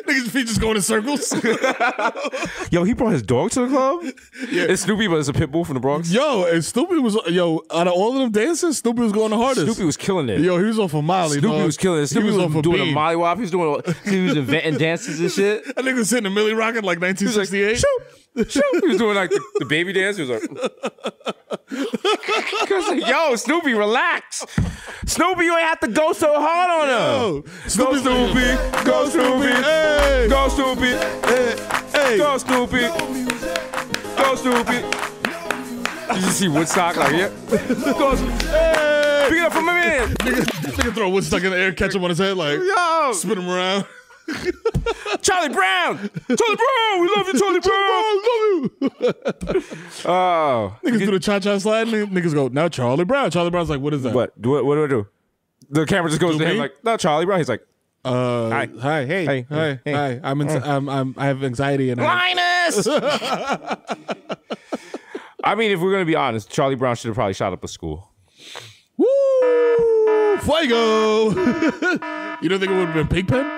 Niggas' feet just going in circles. Yo, he brought his dog to the club. Yeah, it's Snoopy, but it's a pit bull from the Bronx. Yo, and Snoopy was out of all of them dancers, Snoopy was going the hardest. Snoopy was killing it. Yo, he was off of Molly. Snoopy was killing it. Snoopy was doing a Molly Wop. He was inventing dances and shit. I think was hitting a Millie Rocket like 1968. Like, shoot. He was doing like the baby dance. He was like, yo, Snoopy, relax. Snoopy, you ain't have to go so hard on him. Snoopy, go Snoopy, hey. Go Snoopy, hey. Go Snoopy, Go Snoopy. You just see Woodstock like, yeah. Goes, hey, pick it up from my man. Nigga throw Woodstock in the air, catch him on his head, like, yo, spin him around. Charlie Brown, we love you, Charlie Brown. Oh, niggas do the cha-cha slide, and niggas go, now Charlie Brown. Charlie Brown's like, what is that? What do I do? The camera just goes to him like, no, Charlie Brown. He's like, hi, hey, hi. I have anxiety and Linus. I mean, if we're gonna be honest, Charlie Brown should have probably shot up a school. Woo, fuego. You don't think it would have been Pigpen?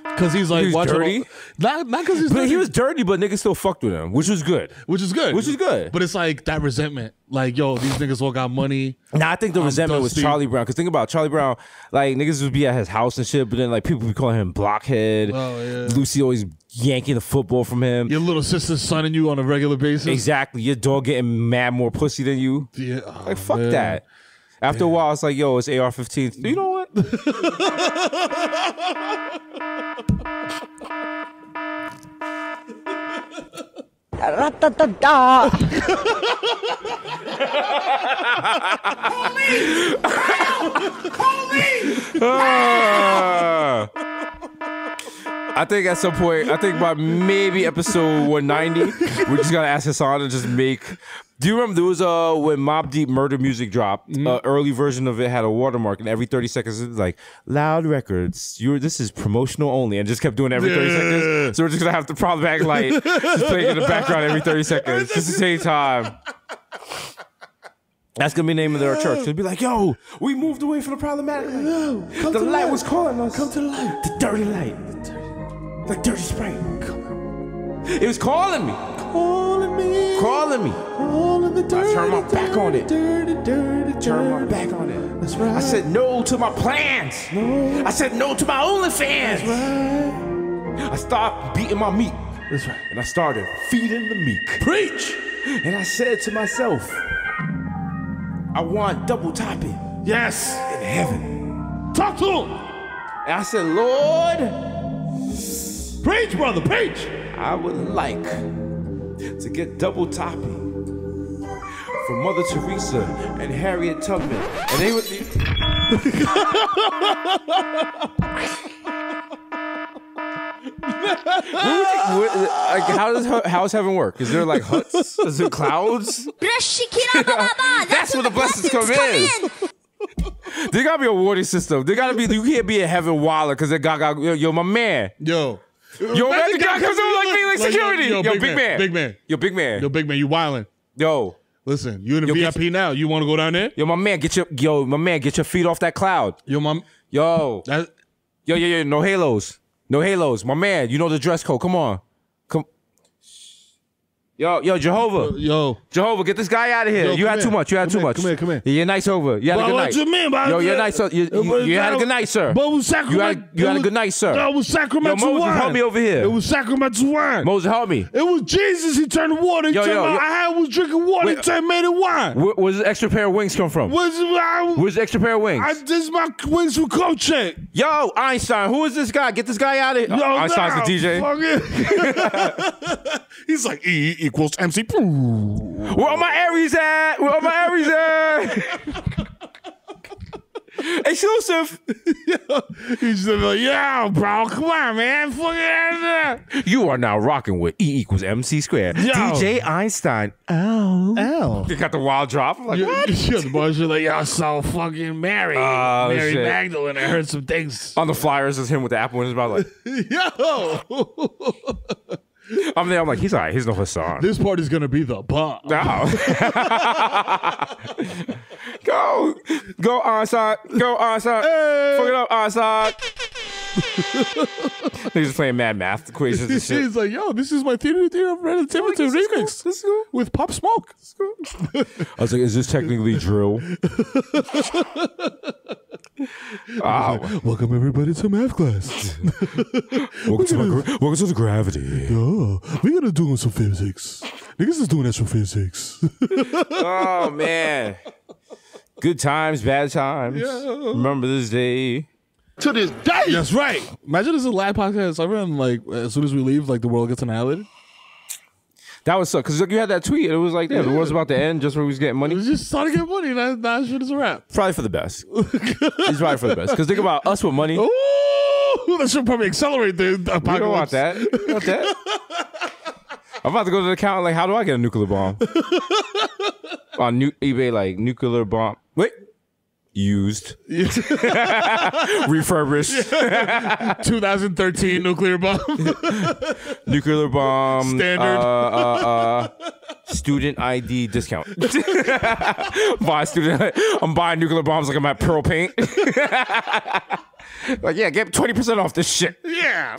Because he's like, he was dirty. Not because he's but dirty. He was dirty, but niggas still fucked with him, which was good. Which is good. But it's like that resentment. Like, yo, these niggas all got money. Nah, I think the resentment was Charlie Brown. Because think about it, Charlie Brown, like, niggas would be at his house and shit, but then, like, people would be calling him blockhead. Oh, yeah. Lucy always yanking the football from him. Your little sister's sonning you on a regular basis. Exactly. Your dog getting mad more pussy than you. Yeah. Like, fuck that. After a while, it's like, yo, it's AR-15. You know what? I think at some point, I think by maybe episode 190, we're just gonna ask Hasan to just make. Do you remember there was when Mobb Deep Murder Music dropped? Early version of it had a watermark, and every 30 seconds it was like loud records. This is promotional only, and just kept doing it every 30 seconds. So we're just gonna have the problematic light just playing in the background every 30 seconds, just the same time. That's gonna be the name of their church. It'll be like, yo, we moved away from the problematic light. The light was calling us. Come to the light. The dirty light. Like dirty Sprite. It was calling me. Calling me. I turned my back on it. Turn my back on it. That's right. I said no to my plans. No. I said no to my OnlyFans. That's right. I stopped beating my meat. That's right. And I started feeding the meek. Preach. And I said to myself, I want double topping. Yes. In heaven. Talk to him. And I said, Lord, preach, brother, preach. I would like to get double topping from Mother Teresa and Harriet Tubman. And they would how does heaven work? Is there like huts? Is there clouds? That's where the blessings come in. There gotta be a warning system. There gotta be. You can't be a heaven wilder because they got yo, my man. Yo, man, the guy comes over like me, like security. Yo, big man. Yo, big man. You wildin'. Yo, listen, you in the VIP now. You want to go down there? Yo, my man, get your feet off that cloud. Yo, no halos, my man. You know the dress code. Come on, come. Yo, Jehovah, get this guy out of here. You had too much. Come here. You're nice over. You had a good night. What you mean, bro? Yo, you're nice. You had a good night, sir. But it was sacrament. You had a good night, sir. It was sacramental wine. Moses, help me over here. It was sacramental wine. Moses, help me. It was Jesus. He turned the water. I was drinking water. He made it wine. Where's the extra pair of wings come from? Where's the extra pair of wings? This is my wings from Coach Check. Yo, Einstein, who is this guy? Get this guy out of here. Einstein's the DJ. He's like E equals MC. Where all my Aries at? Exclusive. He's just like, yo, bro, come on, man. You are now rocking with E equals MC squared. DJ Einstein. Ow. They got the wild drop. I'm like, what? The boys are like, y'all saw fucking Mary Magdalene. I heard some things. On the flyers, is him with the apple in his mouth. Like, yo. I'm there. I'm like, he's all right. He's no Hasan. This party's gonna be the bomb. No. Go Hasan. Hey. Fuck it up, Hasan. He's just playing mad math equations and shit. He's like, yo, this is my theory of relativity remix. Let's go. With Pop Smoke. I was like, is this technically drill? Welcome everybody to math class. Welcome to the gravity. Oh, we're gonna do some physics. Niggas is doing astrophysics. Oh man, good times, bad times. Yeah. Remember this day. To this day. That's right. Imagine this is a live podcast. I remember, like, as soon as we leave, like, the world gets annihilated. That was so because you had that tweet. It was like, yeah, the war's about to end just when we was getting money. It was just starting to get money. That shit is a wrap. Probably for the best. It's probably for the best. Because think about us with money. Ooh, that should probably accelerate the apocalypse. You don't want that. You want that? I'm about to go to the account. Like, how do I get a nuclear bomb? On eBay, like nuclear bomb. Wait. Used. Refurbished. 2013 nuclear bomb. Nuclear bomb. Standard. Student ID discount. I'm buying nuclear bombs like I'm at Pearl Paint. Like, yeah, get 20% off this shit. Yeah.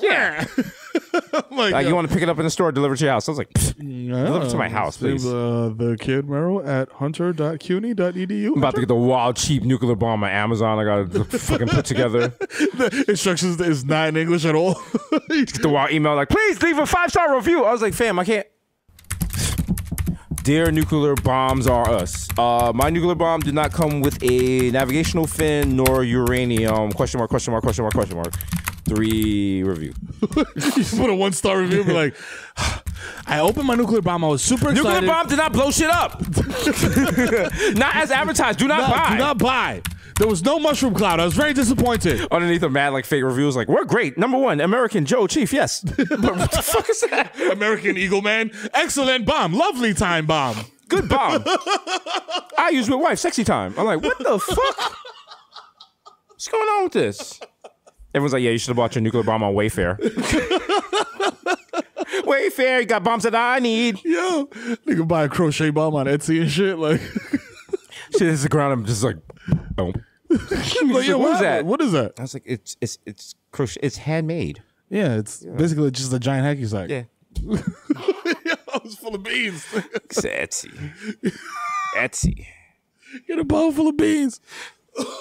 Like, you want to pick it up in the store, deliver to your house. I was like, deliver to my house, please. The kid Mero at hunter.cuny.edu. I'm about to get the wild, cheap nuclear bomb on Amazon. I got to fucking put together. The instructions is not in English at all. Get the wild email like, please leave a 5-star review. I was like, fam, I can't. Dear nuclear bombs are us. My nuclear bomb did not come with a navigational fin nor uranium. Question mark, question mark, question mark, question mark. 3 review. You just put a 1-star review and be like, I opened my nuclear bomb. I was super excited. Nuclear bomb did not blow shit up. Not as advertised. Do not buy. Do not buy. There was no mushroom cloud. I was very disappointed. Underneath a mad like fake reviews like, we're great. Number 1, American Joe Chief, yes. But what the fuck is that? American Eagle Man. Excellent bomb. Lovely time bomb. Good bomb. I use with wife. Sexy time. I'm like, what the fuck? What's going on with this? Everyone's like, yeah, you should have bought your nuclear bomb on Wayfair. Wayfair, you got bombs that I need. Yo, nigga buy a crochet bomb on Etsy and shit. Like, shit hits the ground. I'm just like, oh. Like, yo, what is that? What is that? I was like, it's crochet. It's handmade. Yeah, it's basically just a giant hacky sack. Yeah. It's full of beans. It's Etsy. Get a bowl full of beans.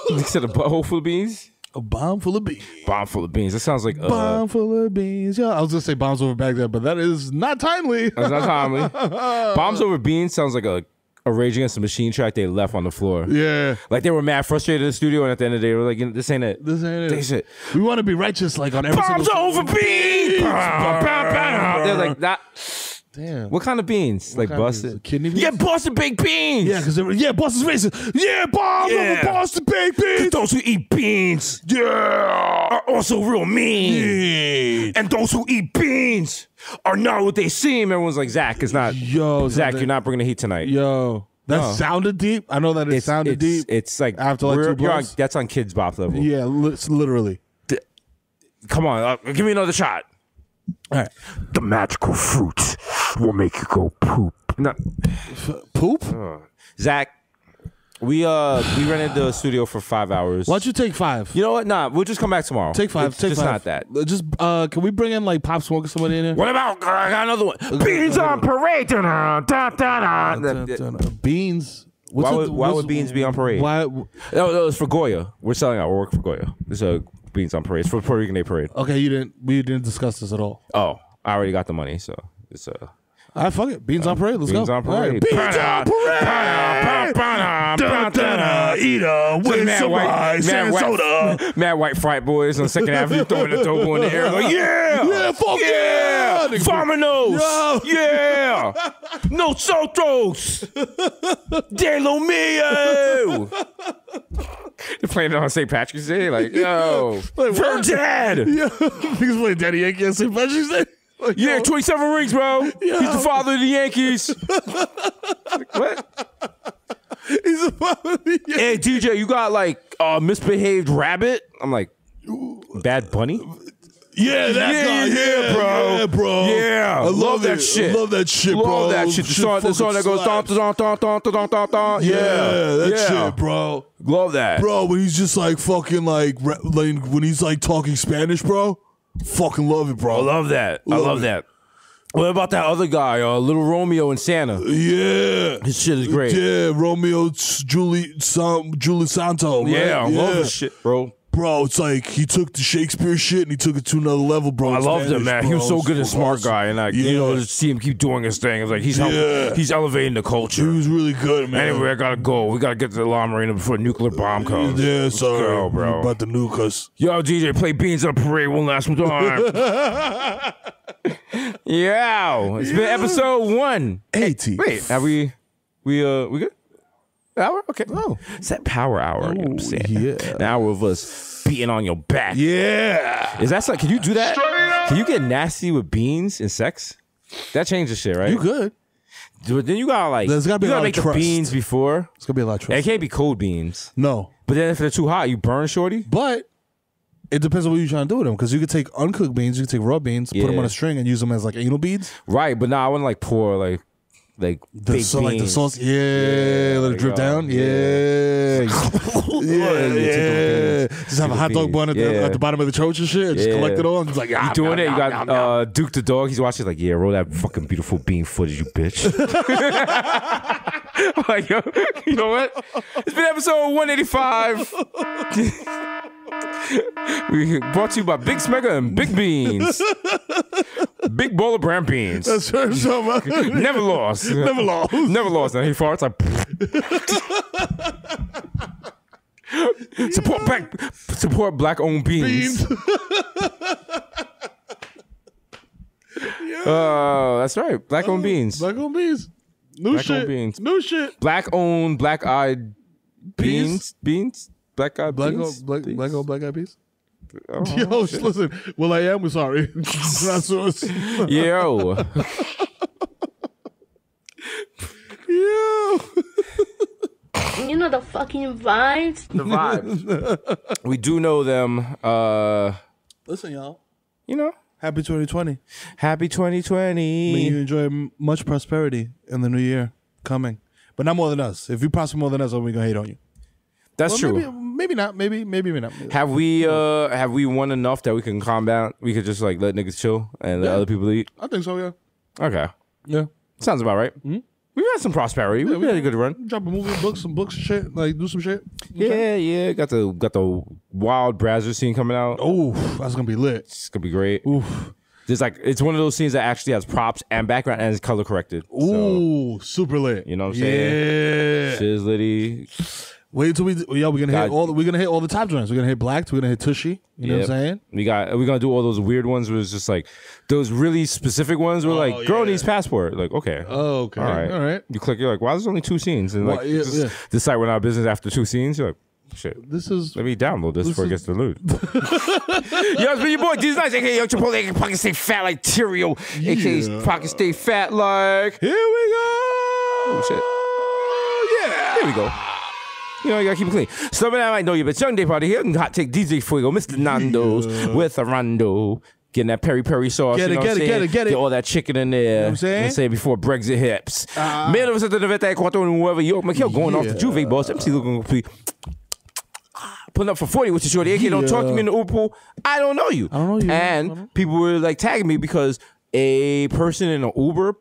You said a bowl full of beans? A bomb full of beans. Bomb full of beans. That sounds like bomb full of beans. Yeah, I was gonna say bombs over Baghdad, but that is not timely. That's not timely. Bombs over beans sounds like a Rage Against the Machine track they left on the floor. Yeah, like they were mad frustrated in the studio, and at the end of the day, they were like, "This ain't it. This ain't it. This it. We want to be righteous, like on every bombs over beans." They're like that. Damn. What kind of beans? Like busted kidney beans? Yeah, Boston baked beans. Yeah, because Boston's racist. Yeah, bombs over Boston baked beans. Those who eat beans, are also real mean. Yeah. And those who eat beans are not what they seem. Everyone's like, Zach, it's not. Yo, Zach, you're not bringing the heat tonight. Yo, that sounded deep. I know that it sounded deep. It's like after like 2 blocks. That's on Kids Bop level. Yeah, literally. Come on, give me another shot. All right. The magical fruit will make you go poop. No. Poop? Zach, we rented the studio for 5 hours. Why'd you take 5? You know what? Nah, we'll just come back tomorrow. Take 5. Take just 5. Not that. Just can we bring in like Pop Smoke or somebody in here? What about I got another one? Beans on parade. Beans. Why would beans be on parade? Why? No, it's for Goya. We're selling out. We're working for Goya. It's a beans on parade. It's for Puerto Rican Day Parade. Okay, we didn't discuss this at all. Oh, I already got the money, so it's all right, fuck it. Beans on parade. Let's beans go. On parade. Right. Beans on parade. Eat with some ice and soda. Mad white frat boys on 2nd Avenue throwing the dope in the air. Like, yeah, fuck yeah. Farmanos. Yeah. Nosotros. De lo mio. They're playing it on St. Patrick's Day. Like, yo, for dad. Yeah. He's playing Daddy Yankee on St. Patrick's Day. Like, yeah, 27 rings, bro. Yo. He's the father of the Yankees. Like, what? He's the father of the Yankees. Hey, DJ, you got like misbehaved rabbit? I'm like, Bad Bunny? Yeah, that guy. Yeah, bro. Yeah, bro. Yeah. I love that shit. Love that shit, bro. Love that shit. The song that goes don don don don don don don. Yeah, that shit, bro. Love that. Bro, when he's just like fucking like when he's like talking Spanish, bro. Fucking love it, bro. I love that. I love that. What about that other guy, Little Romeo and Santa? Yeah. His shit is great. Yeah, Romeo, Julie Santo. Right? Yeah, I love this shit, bro. Bro, it's like he took the Shakespeare shit and he took it to another level, bro. I loved him, man. Bro. He was so good and smart awesome. guy, and like you know, just see him keep doing his thing. It's like he's elevating the culture. He was really good, man. Anyway, I gotta go. We gotta get to the La Marina before a nuclear bomb comes. Yeah, sorry, go, bro. About the nuke us. Yo, DJ, play Beans on Parade one last time. Yeah, it's been episode 180. Wait, have we good? Hour? Okay. Oh. It's that power hour. You know what I'm saying? Yeah. An hour of us beating on your back. Yeah. Is that something? Can you do that? Can you get nasty with beans and sex? That changes shit, right? You good. But then you gotta like, There's gotta be you a gotta lot make of the trust. beans before. It's gonna be a lot of trust. It can't be cold beans. No. But then if they're too hot, you burn shorty. But it depends on what you're trying to do with them. Because you could take uncooked beans, you could take raw beans, put them on a string, and use them as like anal beads. Right, but nah, I wouldn't like pour like the big so, like the beans. sauce. Yeah, let it drip down. Yeah, yeah. Just have a hot dog bun at the bottom of the choach and shit. Just collect it all. And just like, you doing it? You got Duke the dog. He's watching like, yeah, roll that fucking beautiful bean footage, you bitch. Like, yo, you know what? It's been episode 185. We brought to you by Big Smegger and Big Beans. Big bowl of brand beans. That's what I'm talking about. Never lost. Never lost. Never lost. And he farts like. Support black-owned beans. Oh, that's right. Black-owned beans. Black-owned beans. New shit. Beans. New shit. Black-owned, black-eyed beans. Beans. Black-eyed beans. Black-owned, black-eyed beans. Oh, yo, listen. Well, I am sorry. Not source. Yo. Yo. You know the fucking vibes. The vibes. We do know them. Listen, y'all. You know. Happy 2020. Happy 2020. May you enjoy much prosperity in the new year coming. But not more than us. If you prosper more than us, then we're going to hate on you. That's true. Maybe not. Maybe not. Have we won enough that we can calm down? We could just like let niggas chill and let other people eat? I think so, yeah. Okay. Yeah. Sounds about right. Mm-hmm. We've had some prosperity. We've had a good run. Drop a movie, some books and shit. Like do some shit. Yeah. Got the wild Brazzers scene coming out. Oh, that's gonna be lit. It's gonna be great. Oof. There's like it's one of those scenes that actually has props and background and is color corrected. Ooh, so, super lit. You know what I'm saying? Yeah. Shit is litty. Wait till we're gonna hit all the top joints. We're gonna hit Black. We're gonna hit Tushy. You know what I'm saying? We're gonna do all those weird ones where it's just like those really specific ones where like girl needs passport. Like, okay. Oh, okay. All right. You click, you're like, wow, there's only 2 scenes. And like this site went out of business after 2 scenes. You're like, shit. Let me download this before it gets diluted. Yo, it's been your boy Desus, aka Young Chipotle, aka Pocket Stay Fat like Tyrio, aka Pocket Stay Fat like. Here we go. Oh shit. Yeah. Here we go. You know, you gotta keep it clean. Somebody I might know you, but Young Day Party here and Hot Take DJ Fuego, Mr. Nando's with a Rondo. Getting that peri-peri sauce. Get it. Get all that chicken in there. You know what I'm saying? You know saying before Brexit hips. 1994 Nueva York, going off the Juve boss. MC looking complete. Pulling up for 40 with the shorty. AK, don't talk to me in the Uber pool. I don't know you. And people were like tagging me because a person in an Uber,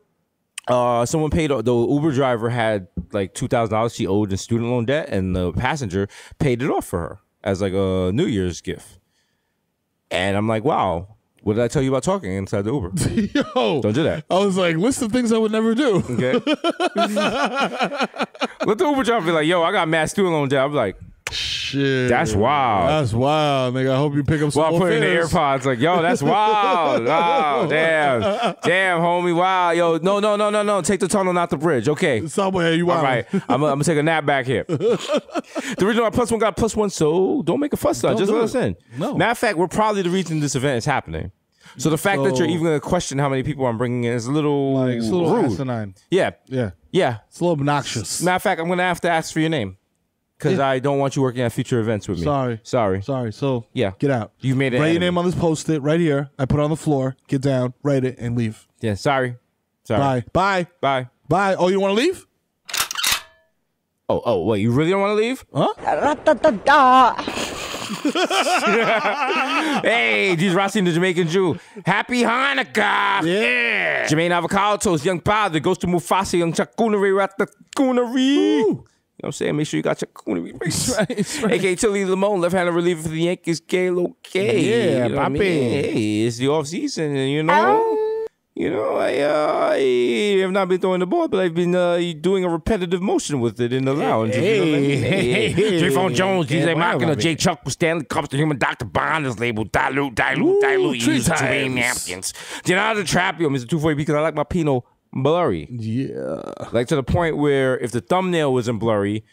someone paid, the Uber driver had like $2,000 she owed in student loan debt, and the passenger paid it off for her as like a New Year's gift. And I'm like, wow, what did I tell you about talking inside the Uber? Yo, don't do that. I was like, list of things I would never do. Okay. Let the Uber driver be like, yo, I got mad student loan debt. I'm like, shit. That's wild. That's wild, nigga. I hope you pick up some more putting in the AirPods, like, yo, that's wild. Wow, damn, homie, wow, yo, no. Take the tunnel, not the bridge. Okay. Somewhere you wild. All right, I'm gonna take a nap back here. The reason why +1 got +1, so don't make a fuss out. Just let us in. No. Matter of fact, we're probably the reason this event is happening. So the fact that you're even gonna question how many people I'm bringing in is a little rude. Asinine. Yeah. It's a little obnoxious. Matter of fact, I'm gonna have to ask for your name. Because I don't want you working at future events with me. Sorry. So, yeah. Get out. You made it. Write your name on this post-it right here. I put it on the floor. Get down, write it, and leave. Yeah, sorry. Bye. Oh, you don't want to leave? Oh, wait, you really don't want to leave? Huh? Hey, these Rossi the Jamaican Jew. Happy Hanukkah. Yeah. Jermaine Avocado Toast, Young Padre, goes to Mufasa, Young Chakunery, Ratakunery. You know what I'm saying? Make sure you got your coonery. That's right. A.K.A. Tilly Lamone, left-handed reliever for the Yankees, Gale okay. Yeah, you know what I mean? Hey, it's the off-season, you know? You know, I have not been throwing the ball, but I've been doing a repetitive motion with it in the lounge. Hey. J-Phone Jones, DJ Machina, J. J. Chuck, Stanley Cups, the Human Dr. Bond is labeled dilute. Use between napkins. You know how to trap you, Mr. 240, because I like my Pinot blurry. Yeah. Like to the point where if the thumbnail wasn't blurry,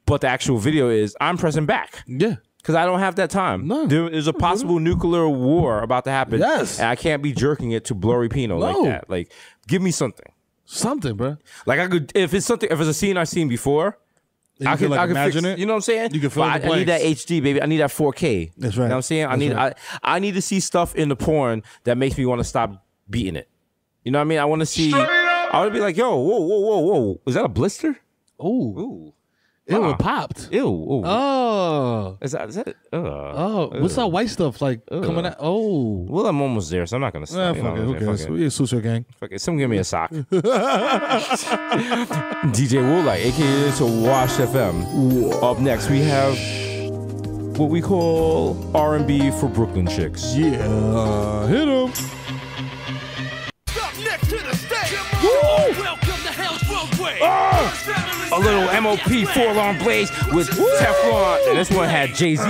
but the actual video is, I'm pressing back. Yeah. Because I don't have that time. No. There is a possible nuclear war about to happen. Yes. And I can't be jerking it to blurry Pinot like that. Like, give me something. Something, bro. Like I could, if it's a scene I've seen before, I can imagine fix, it. You know what I'm saying? You can fill in the I need that HD, baby. I need that 4K. That's right. You know what I'm saying? I need to see stuff in the porn that makes me want to stop beating it. You know what I mean? I want to see. I want to be like, yo, whoa. Is that a blister? Ooh. It popped. Ew. Ooh. Oh. Is that What's that white stuff like coming out? Oh. Well, I'm almost there, so I'm not going to stop. Fuck it. Who cares? We a Suso gang. Fuck it. Someone give me a sock. DJ Woolite, a.k.a. to Wash FM. Up next, we have what we call R&B for Brooklyn chicks. Yeah. Hit him. Next to the stage. Welcome to Hell's Roadway. A little MOP 4-alarm blaze with Teflon. And this one had Jay-Z.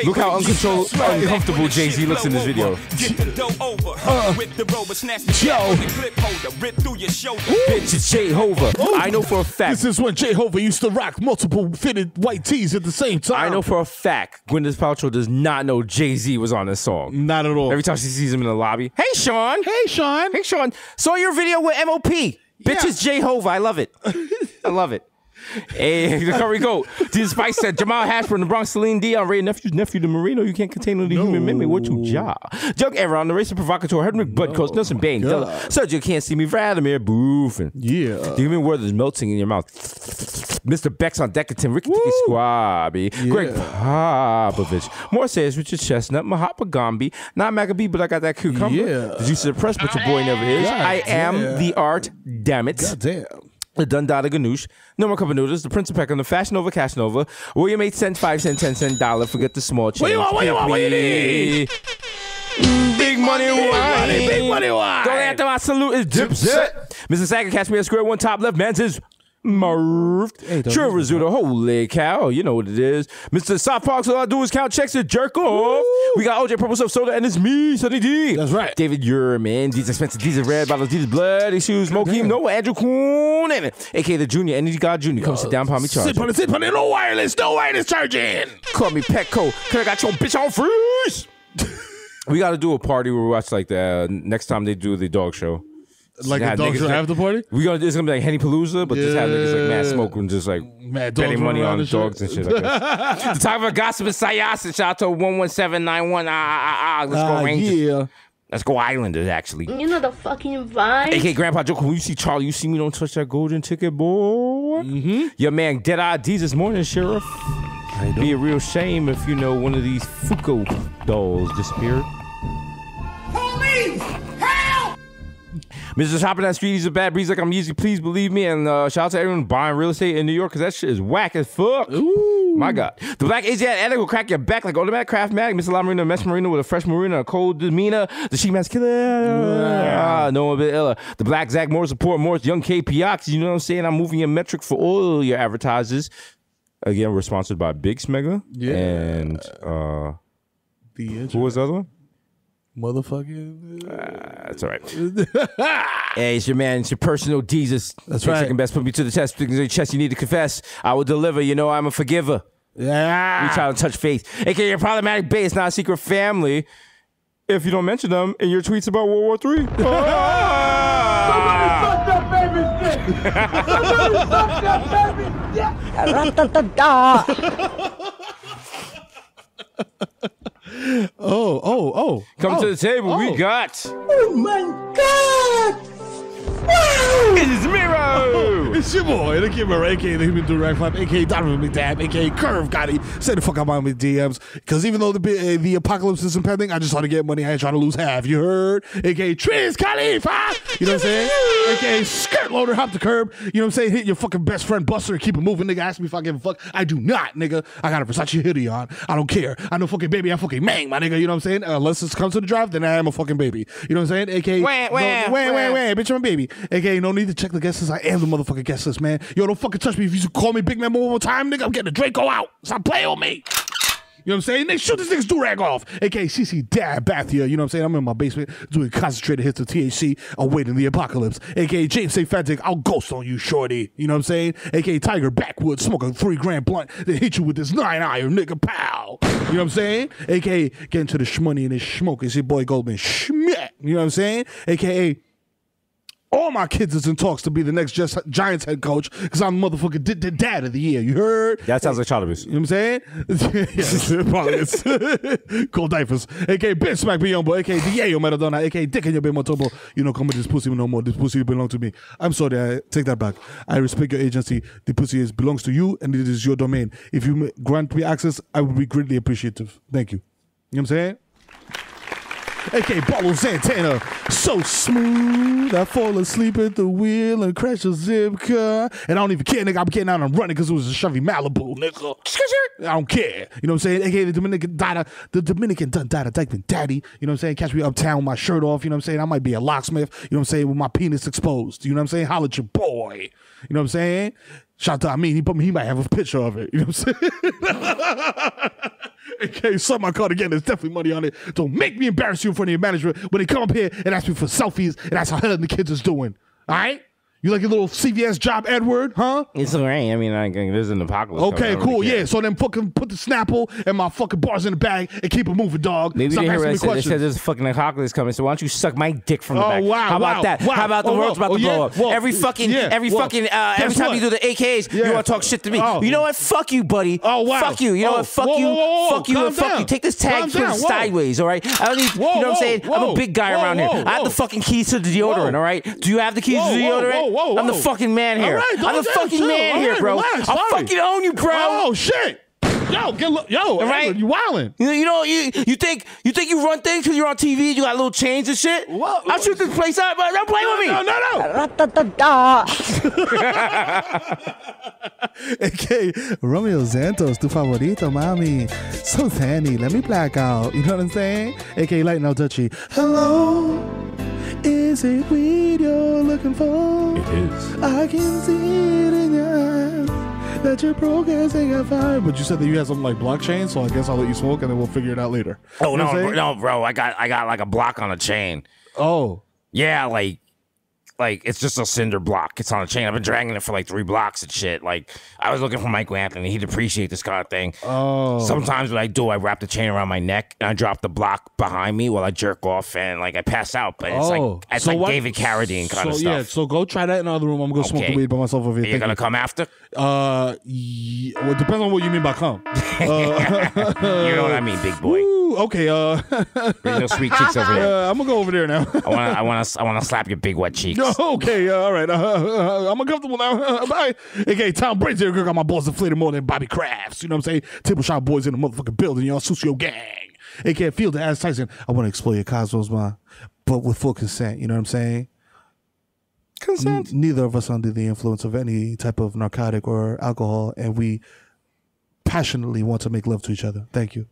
Look how uncomfortable Jay-Z looks in this video. Get the dough over with the rover, snatch the Yo. clip holder, rip through your shoulder. Bitch, it's Jay-Hova. I know for a fact. This is when Jay-Hova used to rock multiple fitted white tees at the same time. I know for a fact Gwyneth Paltrow does not know Jay-Z was on this song. Not at all. Every time she sees him in the lobby. Hey, Sean. Hey, Sean. Hey, Sean. Saw your video with MOP. Bitch, it's Jay-Hova. I love it. I love it. Hey, the curry goat. Jesus Spice said, Jamal Hashburn, the Bronx, Celine Dion, Ray nephew, the Marino. You can't contain the human memory. What you jaw? Jug Era on the racing provocateur. Hedrick, Bud Coast, Nelson Bain, Della. Sergio Can't See Me, Vladimir Boofin. Yeah. The human word is melting in your mouth. Mr. Bex on Decadent, Ricky Tiki Squabby, Greg Popovich. More says Richard Chestnut, Mahatma Gandhi, not Maccabee, but I got that cucumber. Yeah. Did you suppress, but your boy never is. I am the art, damn it. Goddamn. The Dundada Ganoush, No More Cup of Noodles, the Prince of Peckham, the Fashion Nova, Cash Nova, William 8 cent, 5 cent, 10 cent, dollar, forget the small change. What you need? Big money wine. Big money wine. Don't answer my salute is Dipset. Mr. Sager, catch me at square one, top left, man says Murph. Sure, Rizzuto, holy cow, you know what it is. Mr. South Park, so all I do is count checks and jerk off. We got OJ Purple Stuff Soda, and it's me, Sonny D. That's right. David Uriman, these expensive, these are red bottles, these blood issues, Mokeem, no Andrew Kuhn, a.k.a. the Junior, Energy God Junior. Come sit down, palm me charge. Sit on it, no wireless charging. Call me Petco, cause I got your bitch on freeze. We got to do a party where we watch like the next time they do the dog show. Like a dog show after party? It's gonna be like Henny Palooza, but just have niggas like mad smoke and just like betting money on dogs and shit like that. The time of gossip is Sayas. Shout out to 11791. Let's go Rangers. Yeah. Let's go Islanders, actually. You know the fucking vibe. AK Grandpa Joe, when you see Charlie, you see me, don't touch that golden ticket, boy. Your man Dead Eye D's this morning, Sheriff. It'd be a real shame if, you know, one of these Fuko dolls disappeared. Police! Help! Mr. Shopping that street, he's a bad breeze like I'm easy, please believe me. And shout out to everyone buying real estate in New York, because that shit is whack as fuck. Ooh. My God. The black Asiatic addict will crack your back like automatic craft mag. Mr. La Marina, Mesh Marina with a fresh marina, a cold demeanor. The She Mask Killer. No one bit iller. The black Zach Morris support Morris, young KPX. You know what I'm saying? I'm moving your metric for all your advertisers. Again, we're sponsored by Big Smegma. Yeah. And who was the other one? Motherfucking. That's all right. Hey, it's your man. It's your personal Jesus. That's right. Second best. Put me to the test. Because your chest, you need to confess. I will deliver. You know I'm a forgiver. Yeah. We try to touch faith. AKA your problematic base, not a secret family. If you don't mention them in your tweets about World War III. Somebody suck that baby's dick! Somebody suck that baby's dick! Come to the table. We got. Oh my God! Wow! It is Mero! Yo! It's your boy, the Kid Mero, a.k.a. the Human Direct Flap, a.k.a. Donovan McDab, a.k.a. Curve Gotti. Say the fuck out of my DMs. Because even though the apocalypse is impending, I just want to get money. I ain't trying to lose half. You heard? A.k.a. Triz Khalifa. You know what I'm saying? A.k.a. Skirt Loader, hop the curb. You know what I'm saying? Hit your fucking best friend Buster and keep it moving, nigga. Ask me if I give a fuck. I do not, nigga. I got a Versace hoodie on. I don't care. I know fucking baby. I'm fucking mang, my nigga. You know what I'm saying? Unless it comes to the drive, then I am a fucking baby. You know what I'm saying? A.k.a. Wah, bitch, I'm a baby. A.k.a. no need to check the guest list. I am the motherfucking guest list, man. Yo, don't fucking touch me. If you call me Big Man one more time, nigga, I'm getting the Draco out. Stop playing with me. You know what I'm saying? They shoot this nigga's do-rag off. A.k.a. CC Dad Bathia. You know what I'm saying? I'm in my basement doing concentrated hits of THC, awaiting the apocalypse. A.k.a. James St. Fatic, I'll ghost on you, shorty. You know what I'm saying? A.k.a. Tiger Backwoods, smoke a 3 grand blunt, then hit you with this 9-iron, nigga, pow. You know what I'm saying? A.k.a. getting to the shmoney and this smoke. It's your boy Goldman Schmidt. You know what I'm saying? A.k.a. all my kids is in talks to be the next Giants head coach because I'm motherfucking dad of the year. You heard? That sounds like child abuse. You know what I'm saying? Yes, it probably is. Cool diapers. A.k.a. Ben Smack me young boy. A.k.a. Diego Maradona. A.k.a. Dick in your big motobo. You know, come with this pussy no more. This pussy belong to me. I'm sorry. I take that back. I respect your agency. The pussy belongs to you and it is your domain. If you grant me access, I would be greatly appreciative. Thank you. You know what I'm saying? A.k.a. Paulo Santana, so smooth, I fall asleep at the wheel and crash a zip car. And I don't even care, nigga. I'm getting out and running because it was a Chevy Malibu, nigga. I don't care. You know what I'm saying? A.k.a. the Dominican Dada Dykeman Daddy. You know what I'm saying? Catch me uptown with my shirt off. You know what I'm saying? I might be a locksmith. You know what I'm saying? With my penis exposed. You know what I'm saying? Holla at your boy. You know what I'm saying? Shout out to he might have a picture of it. You know what I'm saying? A.k.a. something I caught again, there's definitely money on it. Don't make me embarrass you in front of your management when they come up here and ask me for selfies and that's how hell the kids is doing. All right? You like your little CVS job, Edward, huh? It's all right. I mean, there's an apocalypse. Okay, cool, yeah. So then fucking put the Snapple and my fucking bars in the bag and keep it moving, dog. Maybe Stop you didn't hear asking what I me said. They said there's a fucking apocalypse coming, so why don't you suck my dick from the back? Wow, how about that? Wow. How about the world's about to blow up? Well, every time you do the AKs, you want to talk shit to me. You know what? Fuck you, buddy. Fuck you. You know what? Fuck you. Fuck you and fuck you. Take this tag sideways, all right? I don't need, you know what I'm saying? I'm a big guy around here. I have the fucking keys to the deodorant, all right? Do you have the keys to the deodorant? I'm the fucking man here. Right, I'm the fucking man here, bro. Relax, I'll fucking own you, bro. Oh shit! Yo, right? You wildin'. You think you run things because you're on TV? You got little chains and shit. What? I'll shoot this place up, but don't play with me. No. A.k.a. Romeo Santos, tu favorito, mami. So tanny, let me black out. You know what I'm saying? A.k.a. Light Now Touchy. Hello. Is it weed you're looking for? It is. I can see it in your eyes that your progress ain't got fire. But you said that you had something like blockchain, so I guess I'll let you smoke and then we'll figure it out later. Oh, no, bro. I got like a block on a chain. Oh. Yeah, like it's just a cinder block. It's on a chain. I've been dragging it for like 3 blocks and shit. Like, I was looking for Michael Anthony. He'd appreciate this kind of thing. Oh. Sometimes what I do, I wrap the chain around my neck and I drop the block behind me while I jerk off and like I pass out. But it's like David Carradine kind of stuff. Yeah, so go try that in the other room. I'm gonna go smoke the weed by myself over here. You're gonna come after? Well, it depends on what you mean by come. You know what I mean, big boy. Ooh, okay. Bring those sweet cheeks over here. I'm gonna go over there now. I wanna slap your big wet cheeks. Okay, all right. I'm uncomfortable now. Bye. Okay, Tom Brady's here. Got my balls inflated more than Bobby Crafts. You know what I'm saying? Table shop boys in the motherfucking building. Y'all, Sucio gang. A.k.a. Field to Ass Tyson. I want to explore your cosmos, man, but with full consent. You know what I'm saying? Consent. Neither of us under the influence of any type of narcotic or alcohol, and we passionately want to make love to each other. Thank you.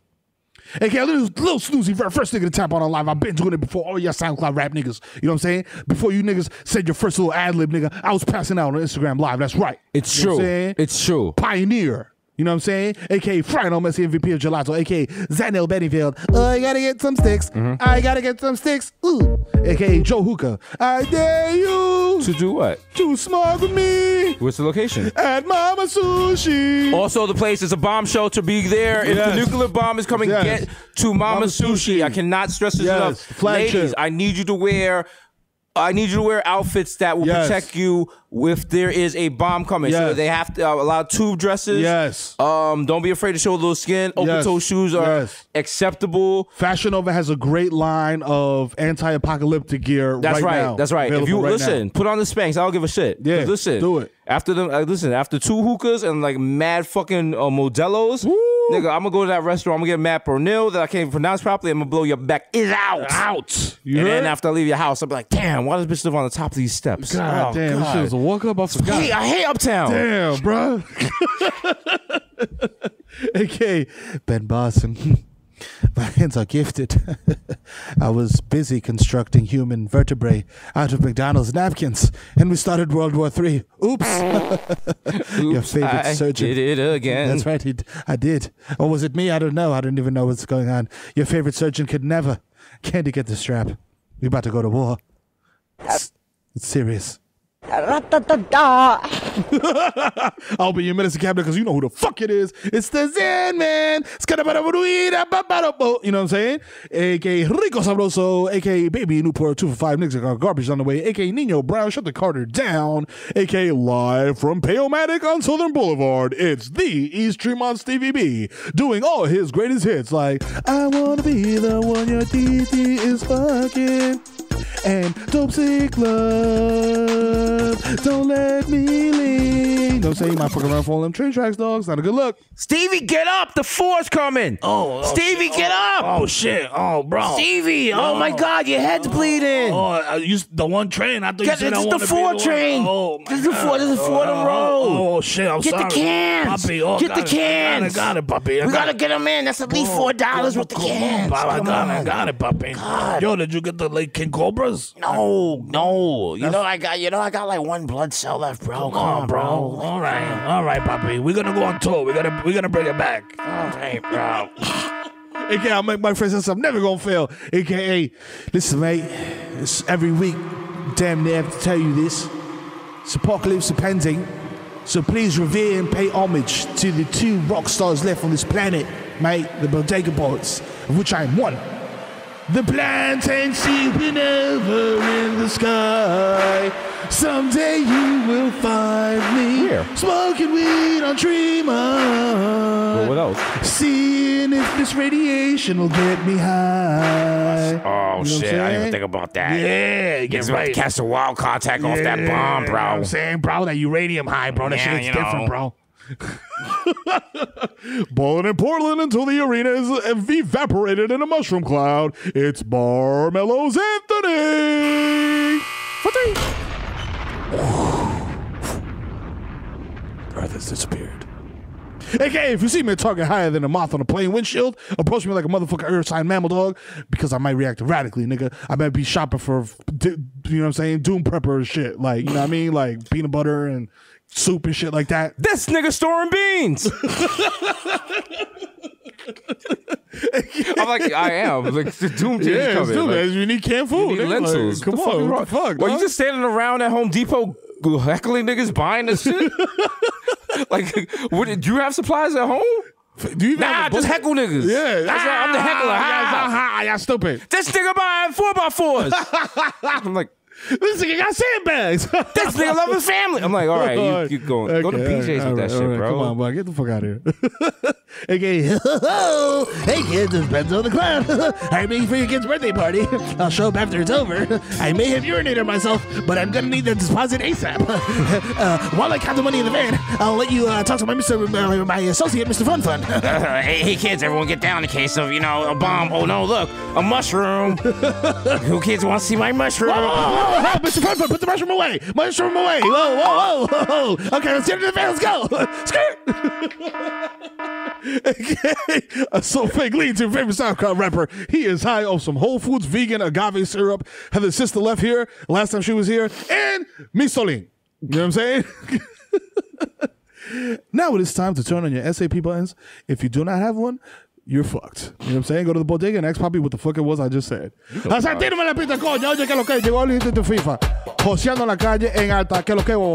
A.k.a. little snoozy, first nigga to tap on live. I've been doing it before all y'all SoundCloud rap niggas. You know what I'm saying? Before you niggas said your first little ad-lib, nigga, I was passing out on Instagram Live. That's right. It's true. It's true. Pioneer. You know what I'm saying? A.k.a. Frino Messi, MVP of Gelato. A.k.a. Zanel Bennyfield. I gotta get some sticks. I gotta get some sticks. Ooh. A.k.a. Joe Hookah. I dare you. To do what? To smoke with me. What's the location? At Mama Sushi. Also, the place is a bomb shelter. Be there. If the nuclear bomb is coming, get to Mama Sushi. I cannot stress this enough. Flagship. Ladies, I need you to wear I need you to wear outfits that will protect you if there is a bomb coming. So they have to allow tube dresses. Yes. Don't be afraid to show a little skin. Open-toe shoes are acceptable. Fashion Nova has a great line of anti-apocalyptic gear That's right. now. That's right. If you listen, put on the Spanx. I don't give a shit. Yeah, listen, do it. After them, after 2 hookahs and like mad fucking Modelos, nigga, I'm gonna go to that restaurant. I'm gonna get Matt Burnell that I can't even pronounce properly. I'm gonna blow your back out. Then after I leave your house, I'll be like, damn, why does this bitch live on the top of these steps? God damn, this shit was a walk up. I forgot. I hate Uptown. Damn, bro. Okay, Ben Barson. My hands are gifted. I was busy constructing human vertebrae out of McDonald's napkins, and we started World War III. Oops. Your favorite surgeon. Did it again. That's right, I did. Or was it me? I don't know. I don't even know what's going on. Your favorite surgeon could never. Candy, get the strap. We're about to go to war. It's serious. I'll be your minister cabinet because you know who the fuck it is. It's the Zen Man. You know what I'm saying? A.K.A. Rico Sabroso. A.K.A. Baby Newport 2 for 5 niggas that got garbage on the way. A.K.A. Nino Brown. Shut the Carter down. A.K.A. live from Paleomatic on Southern Boulevard. It's the East Tremont Stevie B doing all his greatest hits like I Wanna Be the One Your DD is Fucking and Dope Sick Love. Don't let me leave. You know what I'm saying? You might fuck around for all them train tracks, dogs. Not a good look. Stevie, get up. The 4's coming. Stevie, shit. get up. Oh, shit. Oh, bro. Stevie, oh my God, your head's bleeding. The 1 train. I thought you said it's the 4 train. This is the 4 to the road. Oh, shit. I'm sorry. Get the cans. Puppy. Get the cans. I got it, puppy. We gotta get them in. That's at least $4 with the cans. I got it, puppy. God. Yo, did you get the late King Cobras? No. You know I got like 1 blood cell left, bro. Come on, bro. All right, puppy. We're gonna go on tour. We're gonna bring it back. All right, bro. AKA, I'll make my friends say I'm never gonna fail. AKA, listen, mate. It's every week. Damn near have to tell you this. It's apocalypse impending. So please revere and pay homage to the 2 rock stars left on this planet, mate. The Bodega Boys, of which I am one. The plantain sleeping over in the sky. Someday you will find me smoking weed on Tremont. Well, what else? Seeing if this radiation will get me high. Oh, shit. I didn't even think about that. Yeah, get about to catch the wild contact off that bomb, bro. You know what I'm saying, bro, that uranium high, bro. That shit is different, bro. Ballin' in Portland until the arena is evaporated in a mushroom cloud. It's Barmelo's Anthony. The earth has disappeared. AKA, if you see me talking higher than a moth on a plane windshield, approach me like a motherfucking earth sign mammal dog, because I might react erratically, nigga. I might be shopping for, you know what I'm saying, doom prepper shit. Like, you know what I mean? Like peanut butter and soup and shit like that. This nigga storing beans. I'm like, I am. Like, the doom is coming. Like, you need canned food. You need lentils. Like, come on, what the fuck? Well, you just standing around at Home Depot heckling niggas buying this shit? Like, do you have supplies at home? Do you just heckle niggas. Yeah. That's right. I'm the heckler. Y'all stupid. This nigga buying 4x4s. I'm like, this nigga got sandbags. This nigga love his family. I'm like, all right, you keep going. Okay, go to PJ's with that shit, bro. Come on, boy. Get the fuck out of here. AKA, hey kids, it's Benzo the Clown. I'm making for your kid's birthday party. I'll show up after it's over. I may have urinated myself, but I'm gonna need the deposit ASAP. While I count the money in the van, I'll let you talk to my my associate, Mr. Fun Fun. Hey kids, everyone get down in case of, a bomb. Oh no, look, a mushroom. Who kids want to see my mushroom? Whoa, Mr. Fun Fun, put the mushroom away. Mushroom away. Whoa. Okay, let's get into the van. Let's go. Skirt. Okay. So Fake Leads, your favorite SoundCloud rapper. He is high off some Whole Foods vegan agave syrup. Heather's sister left here last time she was here. And Misolin. You know what I'm saying? Now it is time to turn on your SAP buttons. If you do not have one, you're fucked. You know what I'm saying? Go to the bodega and ask Poppy what the fuck it was I just said. Hasan, tírame la pista, coño. Oye, que lo que llegó el hit de FIFA. Joseando en la calle en alta, que lo que guau.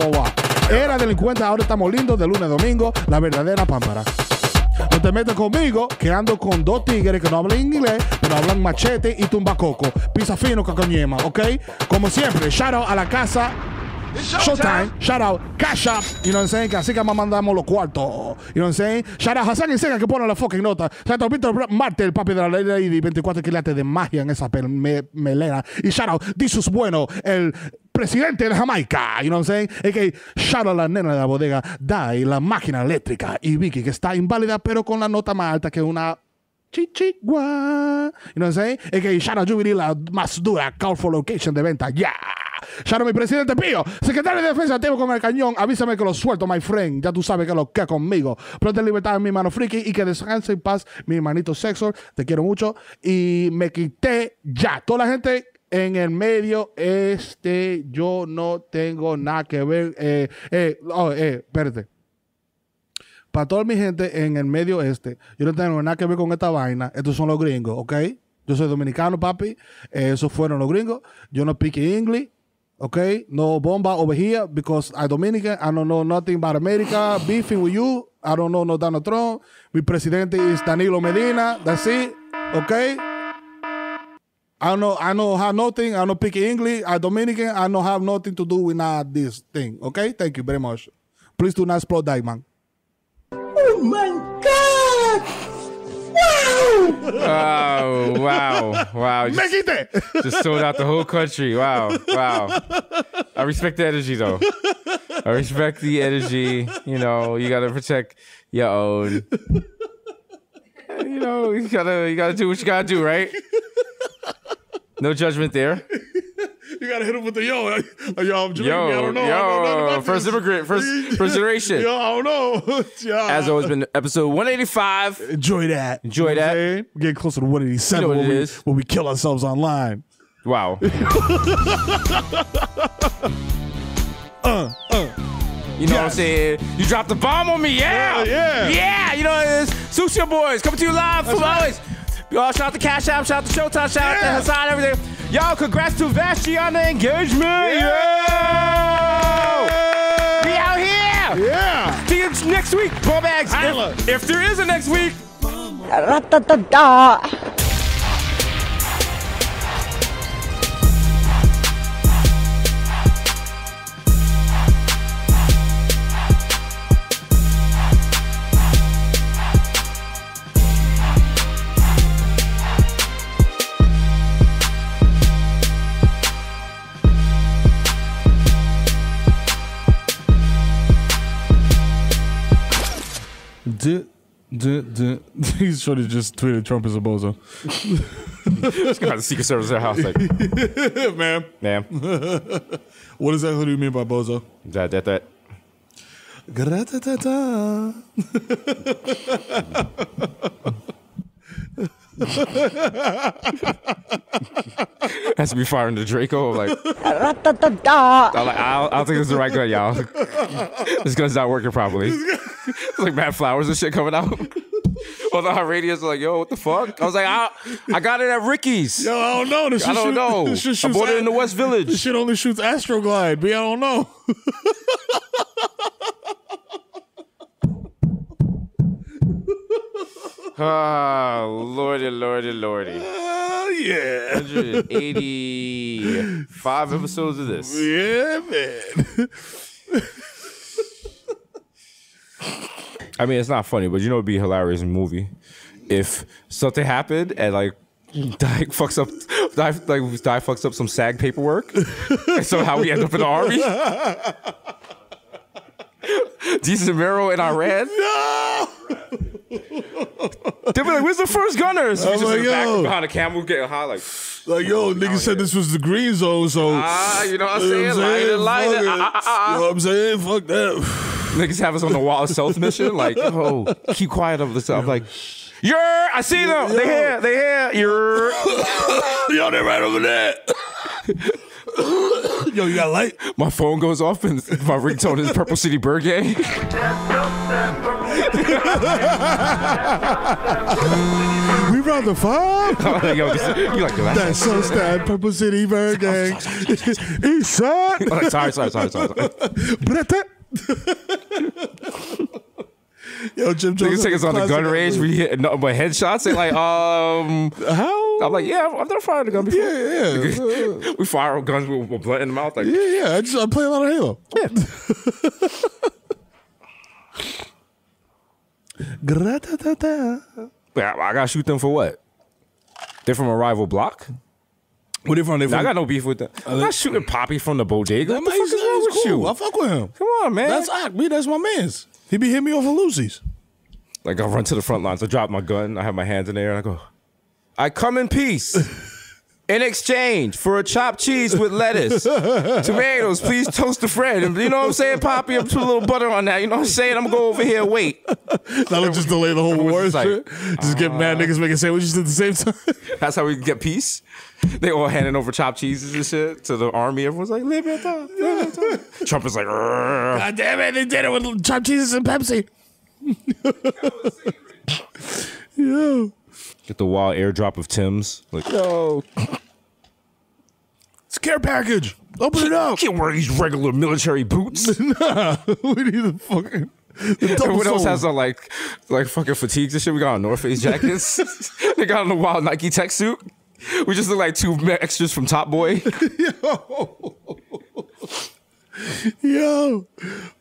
Era delincuente, ahora estamos lindos de lunes a domingo. La verdadera pámpara. No te metas conmigo, que ando con dos tigres que no hablan inglés, pero hablan machete y tumbacoco. Pisa fino, cacañema, ¿ok? Como siempre, shout out a la casa. Showtime, shout out, Cash App, you know what I'm saying? Que así que más mandamos los cuartos, you know what I'm saying? Shout out Hasan y Sega que pone la fucking nota. Shout out Víctor Marte, el papi de la lady, 24 quilates de magia en esa melena. Y shout out Desus Bueno, el presidente de Jamaica, you know what I'm saying? Es que shout out la nena de la bodega, Dai, la máquina eléctrica, y Vicky que está inválida pero con la nota más alta que una chichigua, you know what I'm saying? Es que shout out Jubilee, la más dura, call for location de venta, yeah. Shout out mi presidente Pío, secretario de defensa, activo con el cañón. Avísame que lo suelto, my friend. Ya tú sabes que lo que conmigo. Pronta libertad en mi mano friki y que descanse en paz, mi hermanito Sexor. Te quiero mucho. Y me quité ya. Toda la gente en el medio yo no tengo nada que ver. Espérate. Para toda mi gente en el medio yo no tengo nada que ver con esta vaina. Estos son los gringos, ¿ok? Yo soy dominicano, papi. Esos fueron los gringos. Yo no speak English. Okay, no bomba over here because I'm Dominican. I don't know nothing about America. Beefing with you. I don't know no Donald Trump. Mi presidente is Danilo Medina. That's it. Okay. I know have nothing. I don't speak English. I'm Dominican. I don't have nothing to do with this thing. Okay. Thank you very much. Please do not explode that, man. Oh my God! Oh, wow. Just sold out the whole country. Wow. I respect the energy, though. I respect the energy. You know, you got to protect your own. You know, you gotta do what you gotta do, right? No judgment there. You gotta hit him with the yo, I'm Jamaican. Yo, I don't know. First immigrant, first generation. Yo, I don't know. As always, been episode 185. Enjoy that. Enjoy that. We're getting closer to 187 you know what it is. When we kill ourselves online. Wow. You know what I'm saying? You dropped the bomb on me, yeah. Yeah, you know what it is. Sushi Boys coming to you live from always. Y'all shout out to Cash App, shout out to Showtime, shout out to Hasan, everything. Y'all, congrats to Vashti on the engagement. We out here. Yeah. See you next week, ball bags. If there is a next week. He's trying to just tweet Trump as a bozo. Just got the Secret Service at their house, like, ma'am. What exactly do you mean by bozo? That. Has to be firing the Draco. I'm like, I'll think this is the right gun, y'all. This gun's not working properly. It's like mad flowers and shit coming out. All the hot radios are like, yo, what the fuck? I was like, I got it at Ricky's. Yo, I don't know. I don't know. I bought it in the West Village. This shit only shoots Astroglide, but I don't know. Lordy. Yeah. 185 episodes of this. Yeah, man. I mean, it's not funny, but you know it'd be a hilarious movie if something happened and like Di fucks up some SAG paperwork, and somehow we end up in the army. Desus and Mero in Iran. No. They'll be like, "Where's the first gunners?" We just like, in the back behind a camel getting high, like yo, niggas said this was the green zone, so you know what I'm saying? Light it. You know what I'm saying? Fuck that. Niggas have us on the wall of stealth mission, like, oh, keep quiet over this. I'm like, I see them. They here. Yo, they're right over there. Yo, you got light? My phone goes off and my ringtone is Purple City Bird Gang. We round the five? Yo, you like that? That's so sad. Purple City Bird Gang. East side. Sorry. Bretta. Yo, Jim Niggas Jones take us on the gun range. We hit nothing but headshots. They like, how? I'm like, yeah, I've never fired a gun before. Yeah. We fire guns with a blunt in the mouth. Like, Yeah. I play a lot of Halo. yeah. I gotta shoot them for what? They're from a rival block. Where they from? I got no beef with them. I'm not shooting Poppy from the bodega. What the fuck is wrong with you? I fuck with him. Come on, man. That's me. That's my man's. He be hitting me off of Lucy's. Like, I run to the front lines. I drop my gun. I have my hands in the air, and I go, I come in peace. In exchange for a chopped cheese with lettuce, tomatoes, please toast a friend. And you know what I'm saying, Poppy? I'm put a little butter on that. You know what I'm saying? I'm going to go over here and wait. That'll just delay the whole war and shit. Just get mad niggas making sandwiches at the same time. That's how we get peace. They all handing over chopped cheeses and shit to the army. Everyone's like, live your time. Trump is like, Rrr. God damn it, they did it with chopped cheeses and Pepsi. Yo. Get the wild airdrop of Tim's. Like, yo. It's a care package. Open it up. Can't wear these regular military boots. Nah, we need the fucking. Everyone else has like fucking fatigues and shit. We got on North Face jackets. They got on the wild Nike tech suit. We just look like two extras from Top Boy. Yo,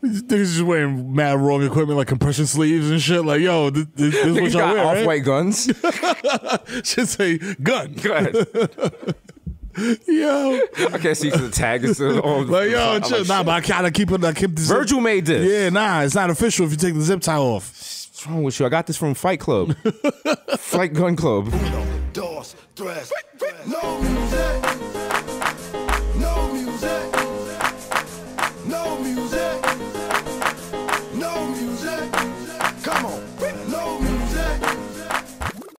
these niggas just wearing mad wrong equipment like compression sleeves and shit. Like, yo, this is what y'all wear, right? Off-white guns. Should say gun. Go ahead. Yo, I can't see because the tag is all like, yo, chill. like, Nah, but I gotta keep it. I keep this. Virgil made this. Yeah, nah, it's not official if you take the zip tie off. What's wrong with you? I got this from Fight Club. Fight Gun Club. Dos, tres, long